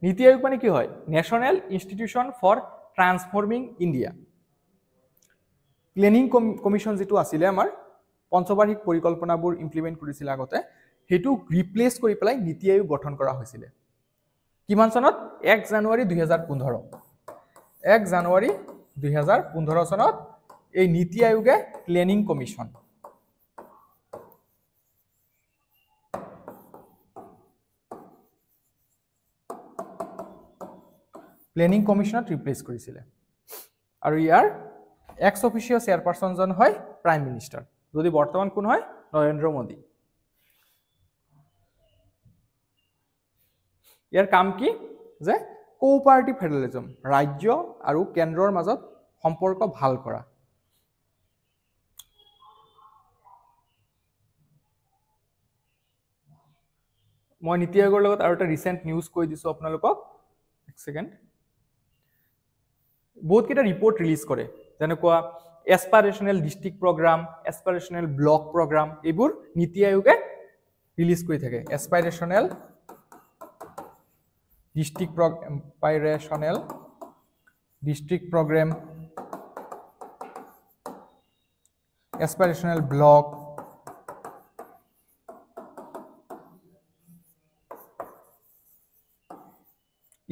নীতি আয়োগ মানে কি হয় national institution for transforming India planning commission যেটো আছিল আমাৰ পঞ্চবাৰ্ষিক পৰিকল্পনাবোৰ ইমপ্লিমেন্ট কৰিছিল আগতে হেতু ৰিপ্লেস কৰি পেলাই নীতি আয়োগ গঠন কৰা হৈছিল কিমান চনত 1 জানুৱাৰী 2015 1 জানুৱাৰী 2015 চনত এই নীতি আয়োগে প্লেনিং কমিশন প্লেনিং কমিশনত ৰিপ্লেস কৰিছিল আৰু ইয়াৰ এক্স অফিচিয়েল চেয়াৰপাৰসন জন হয় প্ৰাইম মিনিষ্টাৰ যদি বৰ্তমান কোন হয় নৰেন্দ্ৰ মোদী ইয়াৰ কাম কি যে কোঅপাৰেটিভ ফেডাৰেলিজম ৰাজ্য আৰু কেন্দ্ৰৰ মাজত সম্পৰ্ক ভাল কৰা মই নীতি আয়োগৰ লগত আৰু এটা ৰিসেন্ট নিউজ কৈ দিছো আপোনালোকক এক সেকেন্ড বহুত কেইটা ৰিপৰ্ট ৰিলিজ কৰে যেনেকুৱা এসপিৰেশনাল ডিস্ট্ৰিক্ট প্ৰগ্ৰাম এসপিৰেশনাল ব্লক প্ৰগ্ৰাম এইবোৰ নীতি আয়োগে ৰিলিজ কৰি থাকে এসপিৰেশনাল ডিস্ট্ৰিক্ট প্ৰগ্ৰাম এসপিৰেশনাল ব্লক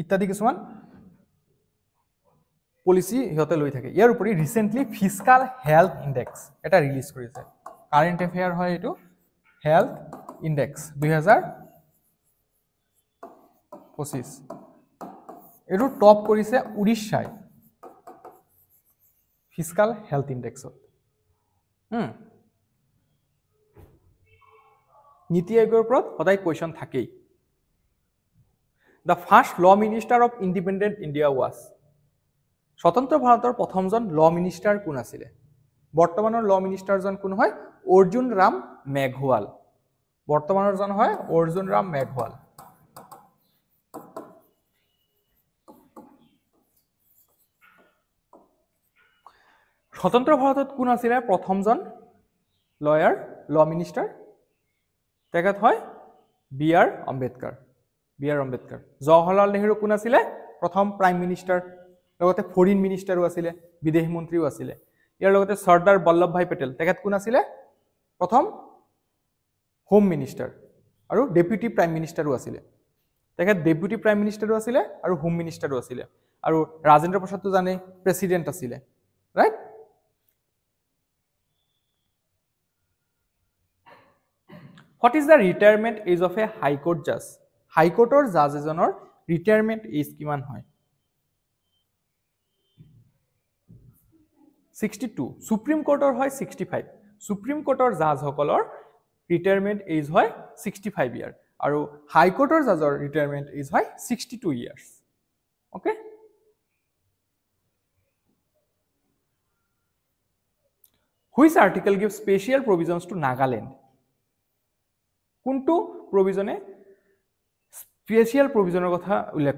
ইত্যাদি কিছুমান পলিসি হিয়তে লৈ থাকে ইয়াৰ উপৰি ৰিসেন্টলি ফিস্কাল হেলথ ইনডেক্স এটা ৰিলিজ কৰিছে কাৰেন্ট এফেয়াৰ হয় এটো হেলথ ইনডেক্স 2025 এটো টপ কৰিছে উড়িষ্যাই ফিস্কাল হেলথ ইনডেক্সত নীতি আয়োগৰ ওপৰত সদায় কোৱেশ্চন থাকেই The first law minister of independent India was স্বতন্ত্ৰ ভাৰতৰ প্ৰথমজন ল মিনিষ্টাৰ কোন আছিল বৰ্তমানৰ ল মিনিষ্টাৰজন কোন হয় অৰ্জুন ৰাম মেঘৱাল বৰ্তমানৰ জন হয় অৰ্জুন ৰাম মেঘৱাল স্বতন্ত্ৰ ভাৰতত কোন আছিল প্ৰথমজন লয়াৰ ল মিনিষ্টাৰ তেখেত হয় বি আৰ আম্বেদকাৰ জৱাহৰলাল নেহৰু কোন আছিল প্ৰথম প্ৰাইম মিনিষ্টাৰ লগতে ফৰেন মিনিষ্টাৰো আছিল বিদেশ মন্ত্ৰীও আছিল ইয়াৰ লগতে সৰ্দাৰ বল্লভভাই পেটেল তেখেত কোন আছিল প্ৰথম হোম মিনিষ্টাৰ আৰু ডেপুটি প্ৰাইম মিনিষ্টাৰো আছিল তেখেত ডেপুটি প্ৰাইম মিনিষ্টাৰো আছিল আৰু হোম মিনিষ্টাৰো আছিল আৰু ৰাজেন্দ্ৰ প্ৰসাদটো জানে প্ৰেসিডেন্ট আছিল right What is the retirement age of a high court judge? High court or judge ejoner retirement age kiman hoy? 62. Supreme Court or hoy 65. Supreme Court or judge hokolor retirement age hoy 65 year. Aru High Court or judge or retirement age hoy 62 years. Okay? Which article gives special provisions to Nagaland? কোনটো প্ৰভিজনে স্পেশাল প্ৰভিজনৰ কথা উল্লেখ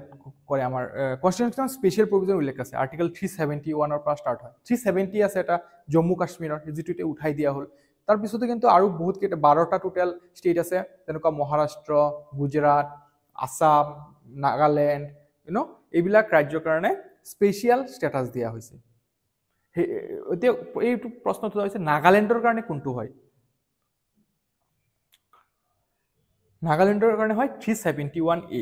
কৰে আমাৰ কনস্টিটিউশন স্পেশাল প্ৰভিজন উল্লেখ আছে আৰ্টিকেল 371 ৰ পৰা স্টাৰ্ট হয় 370 আছে এটা জম্মু কাশ্মীৰৰ যেটোতে উঠাই দিয়া হল তাৰ পিছতে কিন্তু আৰু বহুত কেইটা 12টা টোটাল ষ্টেট আছে যেনেকুৱা মহাৰাষ্ট্ৰ গুজৰাট আসাম নাগালেণ্ড এইবিলাক ৰাজ্যৰ কাৰণে স্পেশাল ষ্টেটাস দিয়া হৈছে এতিয়া এইটো প্ৰশ্নটো হৈছে নাগালেণ্ডৰ কাৰণে কোনটো হয় নাগালেণ্ডৰ কাৰণে হয় 371A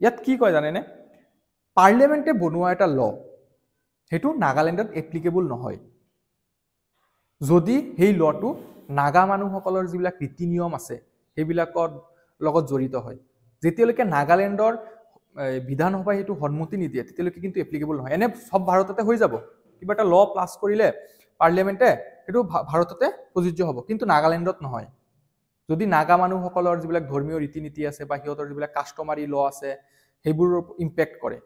ইয়াত কি কয় জানেনে পাৰ্লিয়ামেন্টে বনোৱা এটা ল হেতু নাগালেণ্ডত এপ্লিকেবল নহয় যদি হেই লটো নাগা মানুহসকলৰ যিবিলাক ৰীতি নিয়ম আছে হেবিলাকৰ লগত জড়িত হয় যেতিয়ালৈকে নাগালেণ্ডৰ বিধানসভাই হেতু সন্মতি নিদিয়ে তেতিয়ালৈকে কিন্তু এপ্লিকেবল নহয় এনে সব ভাৰততে হৈ যাব কিবা এটা ল পাস কৰিলে পাৰ্লিয়ামেন্টে এটো ভাৰততে প্ৰযোজ্য হ'ব কিন্তু নাগালেণ্ডত নহয় যদি নাগা মানুহসকলৰ যিবিলাক ধৰ্মীয় ৰীতি নীতি আছে বা হিয়তৰ যিবিলাক কাষ্টমাৰী ল আছে হেবোৰ ইম্প্যাক্ট কৰে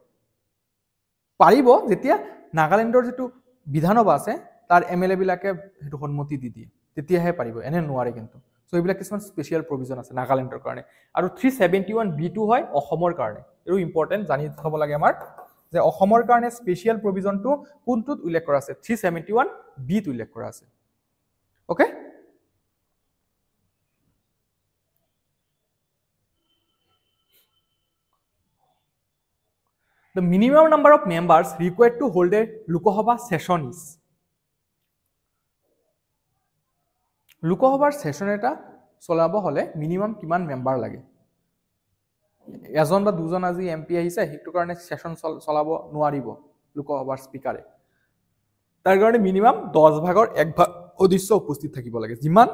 পাৰিব যেতিয়া নাগালেণ্ডৰ যেটো বিধানসভা আছে তাৰ এমএলএ বিলাকে হেতু সন্মতি দি দিয়ে তেতিয়াহে পাৰিব এনে নোৱাৰে কিন্তু সো এইবিলাক কিছুমান স্পেশাল প্ৰভিজন আছে নাগালেণ্ডৰ কাৰণে আৰু 371B2 হয় অসমৰ কাৰণে এটো ইম্পৰ্টেন্ট জানি থব লাগে আমাৰ যে অসমৰ কাৰণে স্পেশাল প্ৰভিজনটো কোনটোত উল্লেখ কৰা আছে 371B ত উল্লেখ কৰা আছে okay The minimum number of members required to hold a Lok Sabha session is Lok Sabha session eta চলাব হলে মিনিমাম কিমান মেম্বাৰ লাগে এজন বা দুজন আজি এমপি আহিছে হেতু কাৰণে সেশন চলাব নোৱাৰিব লোক সভাৰ স্পিকাৰে তাৰ কাৰণে মিনিমাম 10 ভাগৰ 1 ভাগ সদস্য উপস্থিত থাকিব লাগে যিমান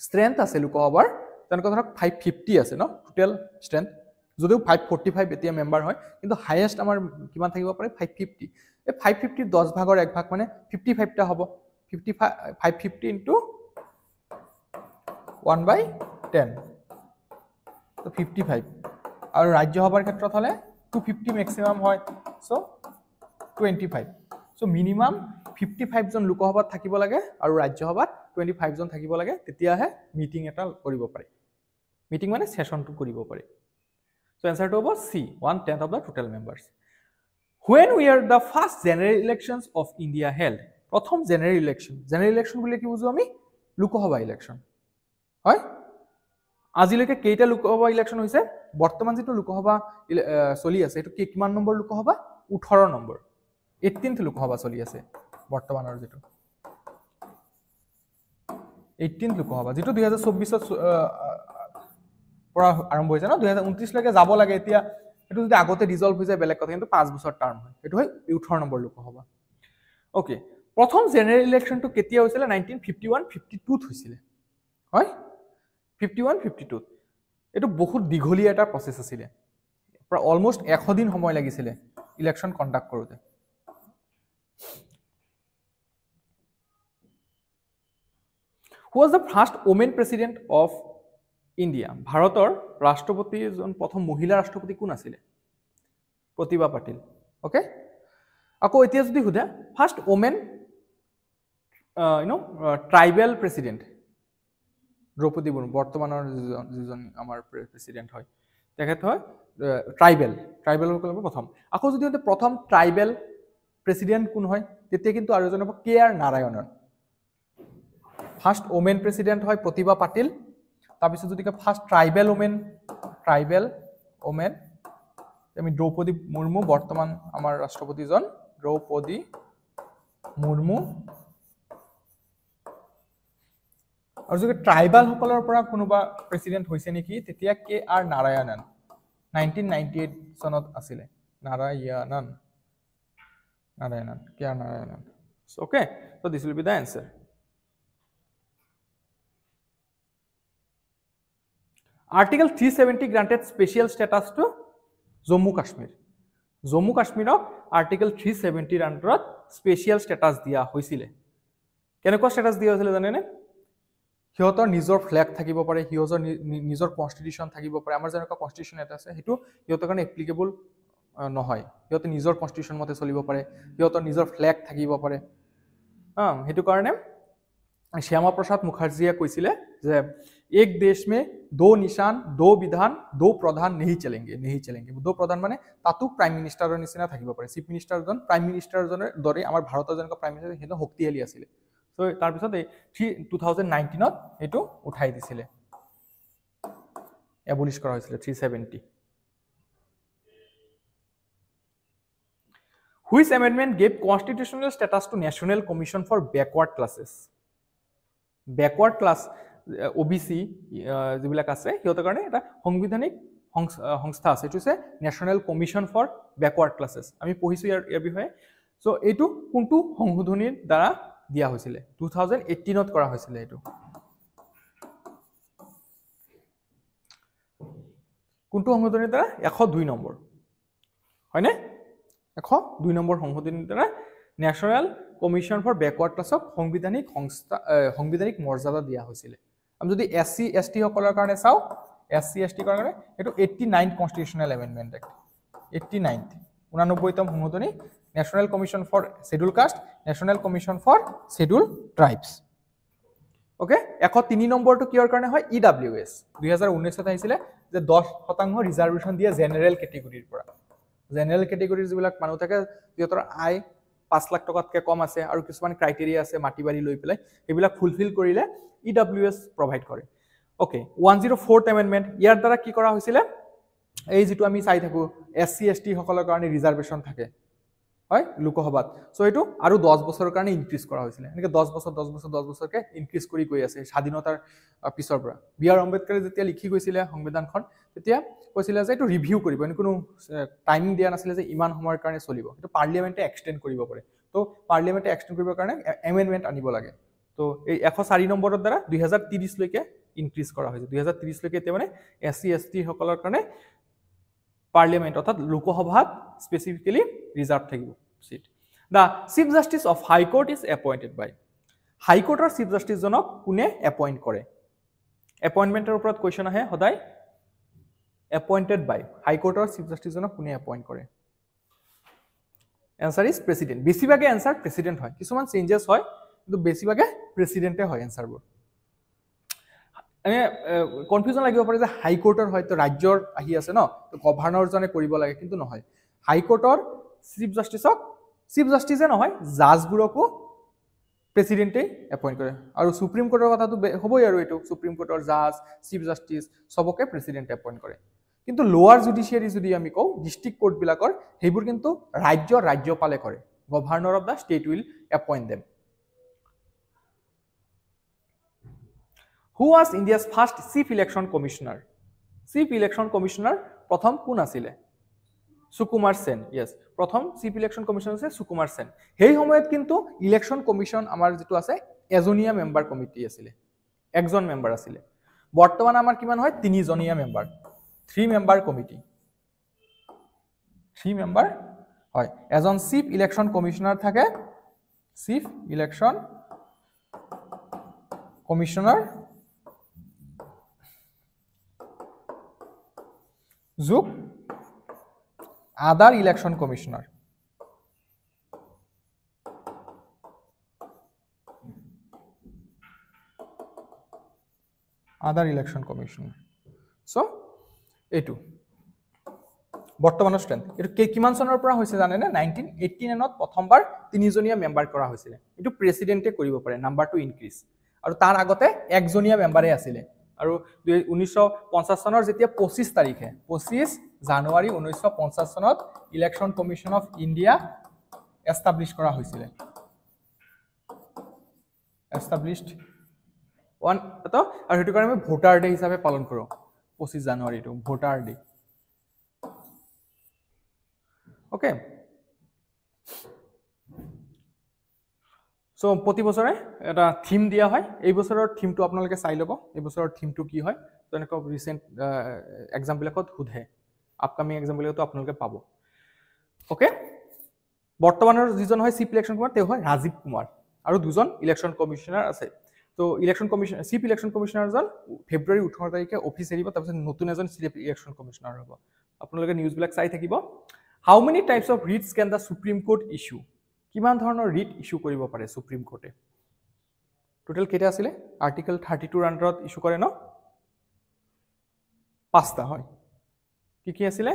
স্ট্ৰেংথ আছে লোক সভাৰ তেনেকৈ ধৰক 550 আছে ন টোটাল স্ট্ৰেংথ যদিও 545 এতিয়া মেম্বাৰ হয় কিন্তু হাইয়েষ্ট আমাৰ কিমান থাকিব পাৰে 550 এই 550 10 ভাগৰ 1 ভাগ মানে 55 টা হ'ব 550 ইনটু 1/10 তো 55 আৰু ৰাজ্য সভাৰ ক্ষেত্ৰত হলে 250 ম্যাক্সিমাম হয় সো 25 সো মিনিমাম 55 জন লোকসভাত থাকিব লাগে আৰু ৰাজ্য সভাত 25 জন থাকিব লাগে তেতিয়াহে মিটিং এটা কৰিব পাৰে মিটিং মানে সেশনটো কৰিব পাৰে so answer to was C 1/10 of the total members when were the first general elections of India held প্ৰথম general election বুলি কি বুজো আমি লোকসভা ইলেকশন হয় আজিলৈকে কেইটা লোকসভা ইলেকশন হৈছে বৰ্তমান যেটো লোকসভা চলি আছে এটো কিমান number Lok Sabha 18 number 18th Lok Sabha চলি আছে বৰ্তমানৰ যেটো 18th লোকসভা যেটো 2024 ত পৰা আৰম্ভ হৈছে ন 2029 লৈকে যাব লাগে এতিয়া এটো যদি আগতে ৰিজলভ হৈ যায় বেলেগ কথা কিন্তু 5 বছৰ টাৰ্ম হয় এটো হয় 18 নম্বৰ লোকসভা ওকে প্ৰথম জেনাৰেল ইলেকশনটো কেতিয়া হৈছিল 1951 52 ত হৈছিল হয় 51 52 এটো বহুত দীঘলীয়া এটা প্ৰসেস আছিল প্ৰায় অলমোস্ট 100 দিন সময় লাগিছিল ইলেকশন কন্ডাক্ট কৰোতে Who was the first woman president of India ভাৰতৰ ৰাষ্ট্ৰপতি জন প্ৰথম মহিলা ৰাষ্ট্ৰপতি কোন আছিল প্ৰতিভা পাটিল ওকে আকৌ এতিয়া যদি হুদা first women tribal president Droupadi Murmu বৰ্তমানৰ যিজন আমাৰ প্ৰেসিডেন্ট হয় তেখেত হয় ট্ৰাইবেল সকলৰ প্ৰথম আকৌ যদি প্ৰথম ট্ৰাইবেল প্ৰেসিডেন্ট কোন হয় তেতিয়া কিন্তু আৰু এজন হ'ব কে.আৰ. নাৰায়ণন ফাৰ্স্ট ওমেন প্ৰেসিডেন্ট হয় প্ৰতিভা পাটিল তাৰপিছত যদি ফাৰ্স্ট ট্ৰাইবেল ওমেন আমি দ্ৰৌপদী মুৰ্মু বৰ্তমান আমাৰ ৰাষ্ট্ৰপতিজন দ্ৰৌপদী মুৰ্মু আৰু যদি ট্ৰাইবেল সকলৰ পৰা কোনোবা প্ৰেসিডেন্ট হৈছে নেকি তেতিয়া কে.আৰ. নাৰায়ণন 1998 চনত আছিল Narayanan কে.আৰ. Narayanan okay so this will be the answer Article 370 granted special status to Jammu Kashmir Article 370 ৰ আন্ডাৰত স্পেশাল স্ট্যাটাস দিয়া হৈছিল কেনেকুৱা স্ট্যাটাস দিয়া হৈছিল জানেনে হিয়তৰ নিজৰ ফ্ল্যাগ থাকিব পাৰে হিয়তৰ নিজৰ কনস্টিটিউশন থাকিব পাৰে আমাৰ যেনেকুৱা কনস্টিটিউশন এটা আছে হেতু হিয়তৰ কাৰণে এপ্লিকেবল নহয় হিয়তে নিজৰ কনস্টিটিউশন মতে চলিব পাৰে হিয়তৰ নিজৰ ফ্ল্যাগ থাকিব পাৰে হেতু কাৰণে श्यामा प्रसाद मुखर्जी কৈছিলে যে एक देश में दो निशान दो विधान दो प्रधान नहीं चलेंगे दो प्रधान माने तातु प्राइम मिनिस्टाৰৰ নিচিনা থাকিব পাৰে চিফ মিনিষ্টাৰজন প্ৰাইম মিনিষ্টাৰজনৰ দৰে আমাৰ ভাৰতৰ জনক প্ৰাইম মিনিষ্টাৰ হেতু শক্তিশালী আছিল সো তাৰ পিছত 2019 ত এটো উঠাই দিছিলে এবলিশ কৰা হৈছিল 370 Which amendment gave constitutional status to National Commission for Backward Classes backward class OBC যিবিলাক আছে হিয়তৰ কাৰণে এটা সংবিধানিক সংস্থা আছে এটো আছে ন্যাশনাল কমিশন ফৰ ব্যাকওয়াৰ্ড ক্লাसेस আমি পঢ়িছো ইয়াৰ বিষয়ে সো এটো কোনটো সংশোধনীৰ দ্বাৰা দিয়া হৈছিল 2018 ত কৰা হৈছিল এটো কোনটো সংশোধনীৰ দ্বাৰা 102 নম্বৰ হয় নে 102 নম্বৰ সংশোধনীৰ দ্বাৰা ন্যাশনাল কমিশন ফৰ ব্যাকওয়াৰ্ড ক্লাছক সংবিধানিক সংস্থা সংবিধানিক মৰ্যাদা দিয়া হৈছিল আমি যদি এসসি এসটি সকলৰ কাৰণে চাও এসসি এসটি কৰাৰ কাৰণে এটো 89 কনস্টিটিউশনাল এমেন্ডমেন্ট এক্ট 89 89তম সংশোধনী national commission for scheduled caste, national commission for scheduled tribes. Okay, 103 নম্বৰটো কিহৰ কাৰণে হয়? EWS 2019ত আহিছিলে যে 10% ৰিজাৰ্ভেশ্যন দিয়ে জেনেৰেল কেটেগৰীৰ পৰা। জেনেৰেল কেটেগৰীৰ যিবিলাক মানুহ থাকে যিহঁতৰ আয় 5 লাখ টকাতকৈ কম আছে আৰু কিছুমান ক্ৰাইটেৰিয়া আছে মাটি বাৰী লৈ পেলাই, সেইবিলাক ফুলফিল কৰিলে EWS প্ৰভাইড কৰে। ওকে, 104th এমেণ্ডমেণ্ট, ইয়াৰ দ্বাৰা কি কৰা হৈছিলে? এই যিটো আমি চাই থাকোঁ SC ST সকলৰ কাৰণে ৰিজাৰ্ভেশ্যন থাকে হয় লোকসভাত, চ' এইটো আৰু 10 বছৰৰ কাৰণে ইনক্ৰিজ কৰা হৈছিলে। এনেকৈ 10 বছৰকৈ ইনক্ৰিজ কৰি গৈ আছে স্বাধীনতাৰ পিছৰ পৰা। B.R. আম্বেদকাৰে যেতিয়া লিখি গৈছিলে সংবিধানখন, তেতিয়া কৈছিলে যে এইটো ৰিভিউ কৰিব, এনে কোনো টাইমিং দিয়া নাছিলে যে ইমান সময়ৰ কাৰণে চলিব, এইটো পাৰ্লিয়ামেণ্টে এক্সটেণ্ড কৰিব পাৰে। তো পাৰ্লিয়ামেণ্টে এক্সটেণ্ড কৰিবৰ কাৰণে এমেণ্ডমেণ্ট আনিব লাগে। তো এই 104 নম্বৰৰ দ্বাৰা 2030লৈকে ইনক্ৰিজ কৰা হৈছে। 2030লৈকে এতিয়া মানে SC ST সকলৰ কাৰণে পাৰ্লিয়ামেণ্ট অৰ্থাৎ লোকসভাত স্পেচিফিকেলি ৰিজাৰ্ভ থাকিব seat. The chief justice of high court is appointed by, হাইকোৰ্টৰ চিফ জাষ্টিছজনক কোনে এপইণ্ট কৰে? এপইণ্টমেণ্টৰ ওপৰত কুৱেশ্যন আহে সদায়। এপইণ্টেড বাই, হাইকোৰ্টৰ চিফ জাষ্টিছজনক কোনে এপইণ্ট কৰে? Answer is president. বেছিভাগে এনচাৰ প্ৰেচিডেণ্ট হয়, কিছুমান চেঞ্জেছ হয় কিন্তু বেছিভাগে প্ৰেচিডেণ্টে হয় এনচাৰবোৰ। এনে কনফিউজন লাগিব পাৰে যে হাইকোৰ্টৰ হয়তো ৰাজ্যৰ আহি আছে ন, গভৰ্ণৰজনে কৰিব লাগে, কিন্তু নহয়। হাইকোৰ্টৰ চিফ জাষ্টিছে নহয়, জাজবোৰকো প্ৰেচিডেণ্টেই এপইণ্ট কৰে। আৰু সুপ্ৰিম কোৰ্টৰ কথাটো হ'বই আৰু, এইটো সুপ্ৰিম কোৰ্টৰ জাজ, চিফ জাষ্টিছ চবকে প্ৰেচিডেণ্টে এপইণ্ট কৰে। কিন্তু লোৱাৰ জুডিচিয়াৰী যদি আমি কওঁ ডিষ্ট্ৰিক্ট কোৰ্টবিলাকৰ, সেইবোৰ কিন্তু ৰাজ্যপালে কৰে। Governor of the state will appoint them. Who was India's first chief election commissioner? Chief election commissioner প্ৰথম কোন আছিলে? সুকুমাৰ সেন। ইয়েছ, প্ৰথম চিফ ইলেকশ্যন কমিশ্যনাৰ আছে সুকুমাৰ সেন। সেই সময়ত কিন্তু ইলেকশ্যন কমিশ্যন আমাৰ যিটো আছে এজনীয়া মেম্বাৰ কমিটি আছিলে, একজন মেম্বাৰ আছিলে। বৰ্তমান আমাৰ কিমান হয়? 3জনীয়া মেম্বাৰ, 3 মেম্বাৰ কমিটি, 3 মেম্বাৰ হয়। এজন চিফ ইলেকশ্যন কমিশ্যনাৰ থাকে, চিফ ইলেকশ্যন কমিশ্যনাৰ যোগ আদাৰ ইলেকশ্যন কমিশ্যনাৰ। আদাৰ ইলেকশ্যন কমিশ্যনাৰ। চ' এইটো বৰ্তমানৰ ষ্ট্ৰেংথ। এইটো কিমান চনৰ পৰা হৈছে জানেনে? 1989ত প্ৰথমবাৰ 3জনীয়া মেম্বাৰ কৰা হৈছিলে। এইটো প্ৰেচিডেণ্টে কৰিব পাৰে, নাম্বাৰটো ইনক্ৰিজ। আৰু তাৰ আগতে একজনীয়া মেম্বাৰে আছিলে। আৰু 1950 চনৰ যেতিয়া 25 তাৰিখে 25 জানুৱাৰী 1950 চনত election commission of India establish কৰা হৈছিলে। এষ্টাব্লিছড ওৱান, আৰু সেইটো কাৰণে আমি ভোটাৰ ডে হিচাপে পালন কৰোঁ 25 জানুৱাৰীটো, ভোটাৰ ডে। অ'কে, চ' প্ৰতি বছৰে এটা থিম দিয়া হয়। এই বছৰৰ থিমটো আপোনালোকে চাই ল'ব, এই বছৰৰ থিমটো কি হয়। তেনেকুৱা ৰিচেণ্ট এক্সামবিলাকত সোধে, আপকামিং এক্সামবিলাকতো আপোনালোকে পাব। অ'কে, বৰ্তমানৰ যিজন হয় চিফ ইলেকশ্যন কুমাৰ, তেওঁ হয় ৰাজীৱ কুমাৰ। আৰু 2জন ইলেকশ্যন কমিশ্যনাৰ আছে। তো চিফ ইলেকশ্যন কমিশ্যনাৰজন ফেব্ৰুৱাৰী 18 তাৰিখে অফিচ এৰিব, তাৰপিছত নতুন এজন চিফ ইলেকশ্যন কমিশ্যনাৰ হ'ব। আপোনালোকে নিউজবিলাক চাই থাকিব। How many types of writs can the supreme court issue? কিমান ধৰণৰ ৰিট ইছ্যু কৰিব পাৰে সুপ্ৰিম কোৰ্টে? টোটেল কেইটা আছিলে? আৰ্টিকেল 32ৰ আণ্ডাৰত ইছ্যু কৰে ন? 5টা হয়। কি আছিলে?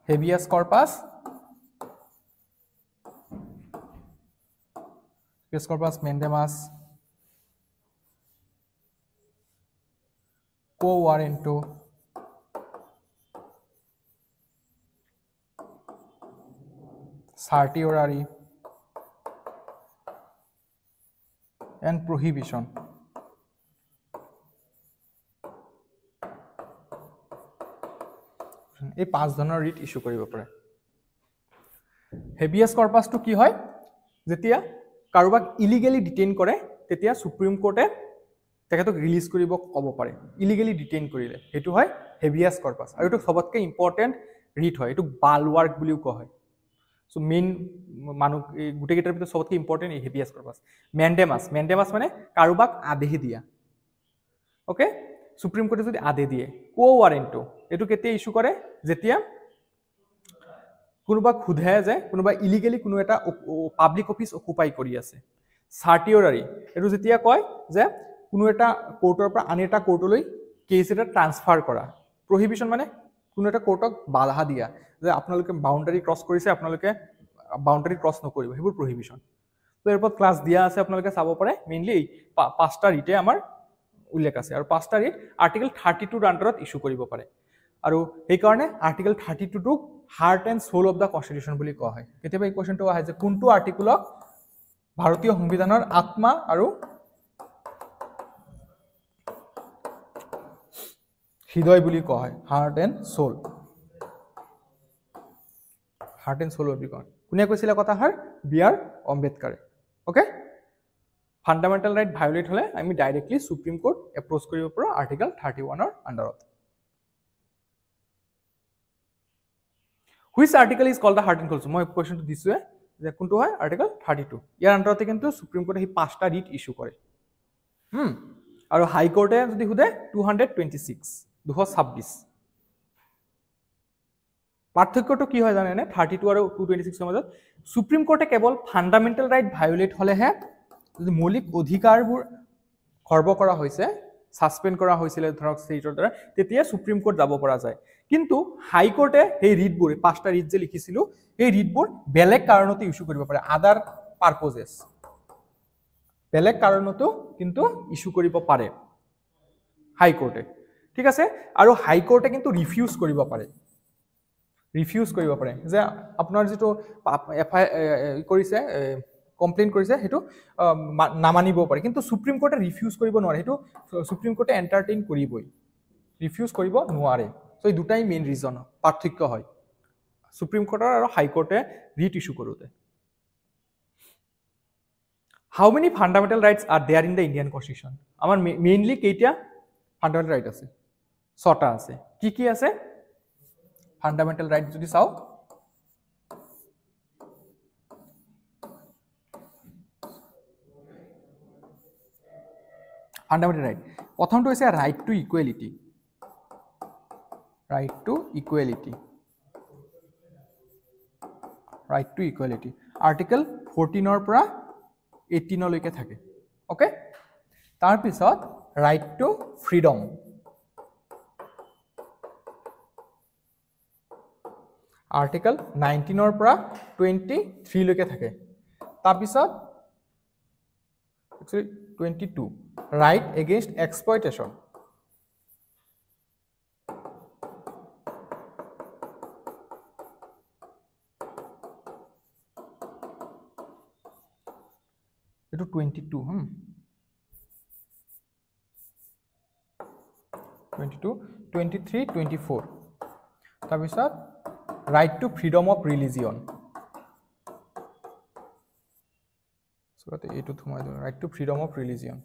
হেভিয়াছ কৰ্পাছ, মেণ্ডেমাছ, কো ৱাৰেণ্টো, চাৰ্টিঅৰাৰি এণ্ড প্ৰহিবিশ্যন। এই 5 ধৰণৰ ৰিট ইছ্যু কৰিব পাৰে। হেভিয়াছ কৰ্পাছটো কি হয়? যেতিয়া কাৰোবাক ইলিগেলি ডিটেইন কৰে, তেতিয়া সুপ্ৰিম কোৰ্টে তেখেতক ৰিলিজ কৰিব ক'ব পাৰে। ইলিগেলি ডিটেইন কৰিলে সেইটো হয় হেভিয়াছ কৰ্পাছ। আৰু এইটো চবতকৈ ইম্পৰ্টেণ্ট ৰিট হয়, এইটো বালৱাৰ্ক বুলিও কোৱা হয়। চ' মেইন মানুহ গোটেইকেইটাৰ ভিতৰত চবতকৈ ইম্পৰ্টেণ্ট এই হেভিয়াছ কৰ্পাছ। মেণ্ডেমাছ মানে কাৰোবাক আদেশ দিয়া। অ'কে, সুপ্ৰিম কোৰ্টে যদি আদেশ দিয়ে। কো ৱাৰেণ্টটো এইটো কেতিয়া ইছ্যু কৰে? যেতিয়া কোনোবা সোধে যে কোনোবা ইলিগেলি কোনো এটা পাব্লিক অফিচ অকুপাই কৰি আছে চাৰ্টিঅৰাৰি এইটো যেতিয়া কয় যে কোনো এটা কোৰ্টৰ পৰা আন এটা কোৰ্টলৈ কেছ এটা ট্ৰান্সফাৰ কৰা প্ৰহিবিশ্যন মানে কোনো এটা কোৰ্টক বাধা দিয়া যে আপোনালোকে বাউণ্ডাৰী ক্ৰছ কৰিছে আপোনালোকে বাউণ্ডাৰী ক্ৰছ নকৰিব সেইবোৰ প্ৰহিবিশ্যন তো এৰ ওপৰত ক্লাস দিয়া আছে আপোনালোকে চাব পাৰে মেইনলি পাঁচটা ৰিটে আমাৰ উল্লেখ আছে আৰু পাঁচটা ৰিট আৰ্টিকেল 32 ৰ আন্ডাৰত ইস্যু কৰিব পাৰে আৰু এই কাৰণে আৰ্টিকেল 32 টো heart and soul of the constitution বুলি কোৱা হয় কেতিয়াবা এই কোৱেশ্চনটো আহে যে কোনটো আৰ্টিকেলক ভাৰতীয় সংবিধানৰ আত্মা আৰু হৃদয় বুলি কোৱা হয় হাৰ্ট এণ্ড সোল বুলি কোৱা কোনে কৈছিলে কথাষাৰ বি আৰ আম্বেদকাৰে ওকে ফান্ডামেন্টাল ৰাইট ভায়োলেট হলে আমি ডাইৰেক্টলি সুপ্ৰিম কোৰ্ট এপ্ৰোচ কৰিব পাৰো আৰ্টিকেল 31 ৰ আন্ডাৰত which article is called the heart and soul মই কোৱেশ্চনটো দিছো যে কোনটো হয় আৰ্টিকেল 32 ইয়াৰ আন্ডাৰতে কিন্তু সুপ্ৰিম কোৰ্টে এই পাঁচটা ৰিট ইস্যু কৰে আৰু হাই কোৰ্টে যদি হুদে 226 পাৰ্থক্যটো কি হয় জানেনে 32 আৰু 226 ৰ মাজত সুপ্ৰিম কোৰ্টে কেৱল ফান্ডামেন্টাল ৰাইট ভায়োলেট হলেহে যদি মৌলিক অধিকাৰবোৰ খৰ্ব কৰা হৈছে সাসপেন্ড কৰা হৈছিল ধৰক ষ্টেটৰ দ্বাৰা তেতিয়া সুপ্ৰিম কোৰ্ট যাব পৰা যায় কিন্তু হাই কোৰ্টে এই ৰিটবোৰ পাঁচটা ৰিট যে লিখিছিল এই ৰিটবোৰ বেলেগ কাৰণতে ইস্যু কৰিব পাৰে আদাৰ পাৰপজেস বেলেগ কাৰণতো কিন্তু ইস্যু কৰিব পাৰে হাই কোৰ্টে ঠিক আছে আৰু হাই কোৰ্টে কিন্তু ৰিফিউজ কৰিব পাৰে যে আপোনাৰ যেটো এফআই কৰিছে কমপ্লেইন কৰিছে হেতু নামানিব পাৰে কিন্তু সুপ্ৰিম কোৰ্টে ৰিফিউজ কৰিব নোৱাৰে হেতু সুপ্ৰিম কোৰ্টে এন্টাৰটেইন কৰিবই ৰিফিউজ কৰিব নোৱাৰে সো এই দুটাই মেইন ৰিজন পাৰ্থক্য হয় সুপ্ৰিম কোৰ্টৰ আৰু হাই কোৰ্টে ৰিট ইস্যু কৰোতে how many fundamental rights are there in the Indian constitution আমাৰ মেইনলি কেইটা ফান্ডামেন্টাল রাইট আছে ছটা আছে কি আছে ফান্ডামেন্টাল রাইট যদি চাও ফান্ডামেন্টাল রাইট প্ৰথমটো হৈছে ৰাইট টু ইকুৱেলিটি আৰ্টিকেল 14 ৰ পৰা 18 লৈকে থাকে ওকে তাৰ পিছত ৰাইট টু ফ্ৰীডম আৰ্টিকেল 19 ৰ পৰা 23 লৈকে থাকে তাৰ পিছত actually 22 right against exploitation eto 22 22 23 24 তাৰ পিছত right to freedom of religion so eto thumai do right to freedom of religion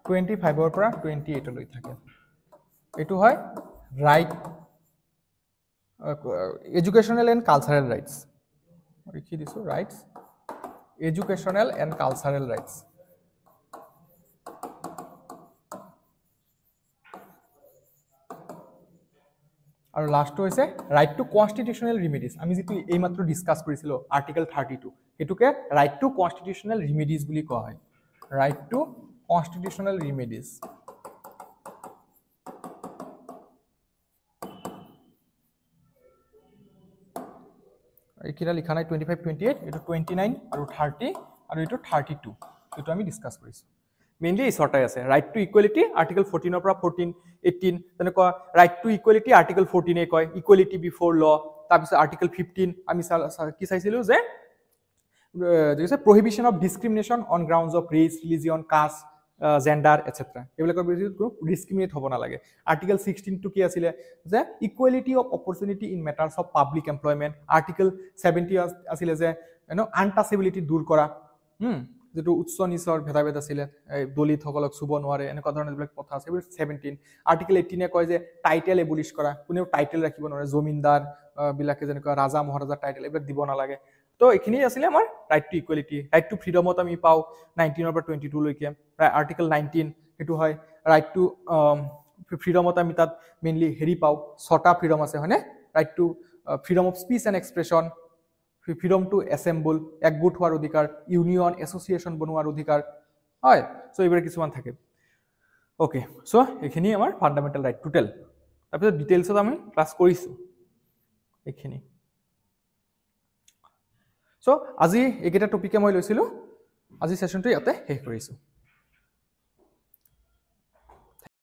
25 ৰ পৰা 28 লৈ থাকে এটো হয় right educational and cultural rights লিখি দিছো rights educational and cultural rights আৰু লাস্ট হৈছে ৰাইট টু কনস্টিটিউশনাল ৰিমেডিজ আমি যেটো এই মাত্ৰ ডিসকাস কৰিছিল আৰ্টিকেল 32 এটুকে ৰাইট টু কনস্টিটিউশনাল ৰিমেডিজ বুলি কোৱা হয় ৰাইট টু কনস্টিটিউশনাল ৰিমেডিজ এইকিটা লিখা নাই 25 28 এটো 29 আৰু 30 আৰু এটো 32 এটো আমি ডিসকাস কৰিছো মেইনলি এই ছটাই আছে ৰাইট টু ইকুৱেলিটি আৰ্টিকেল 14 ৰ পৰা 14 18 তেনেকুৱা ৰাইট টু ইকুৱেলিটি আৰ্টিকেল 14 এ কয় ইকুৱেলিটি বিফৰ ল তাৰ পিছত আৰ্টিকেল 15 আমি কি চাইছিলো যে যেছে prohibition of discrimination on grounds of race religion caste gender etcetera এইবিলাকৰ বিৰুদ্ধে কোনো ডিসক্ৰিমিনেট হ'ব নালাগে আৰ্টিকেল 16 টো কি আছিল যে equality of opportunity in matters of public employment article 70 আছিল যে আনটাচেবিলিটি দূৰ কৰা যেটো উচ্চ নিচৰ ভেদাভেদ আছিল দলিত সকলক চুব নোৱাৰে এনেকুৱা ধৰণৰ বিলাক কথা আছে 17 আৰ্টিকেল 18 এ কয় যে টাইটেল এবলিশ কৰা কোনেও টাইটেল ৰাখিব নোৱাৰে জমিনদাৰ বিলাকে যেনেকুৱা ৰাজা মহাৰাজা টাইটেল এইবিলাক দিব নালাগে তো এখিনি আছিল আমাৰ right to equality right to ফ্ৰীডমত আমি পাও 19 ৰ পৰা 22 লৈকে আৰ্টিকেল 19 এটো হয় ৰাইট টু ফ্ৰীডমত আমি তাত মেইনলি হেৰি পাওঁ 6টা ফ্ৰীডম আছে হয়নে right to freedom of speech and expression freedom to assemble একগোট হোৱাৰ অধিকাৰ ইউনিয়ন এছ'চিয়েশ্যন বনোৱাৰ অধিকাৰ হয় চ' এইবোৰ কিছুমান থাকে অ'কে চ' এইখিনি আমাৰ ফাণ্ডামেণ্টেল ৰাইট টোটেল তাৰপিছত ডিটেইলছত আমি ক্লাছ কৰিছোঁ এইখিনি চ' আজি এইকেইটা টপিকে মই লৈছিলোঁ আজি ছেশ্যনটো ইয়াতে শেষ কৰিছোঁ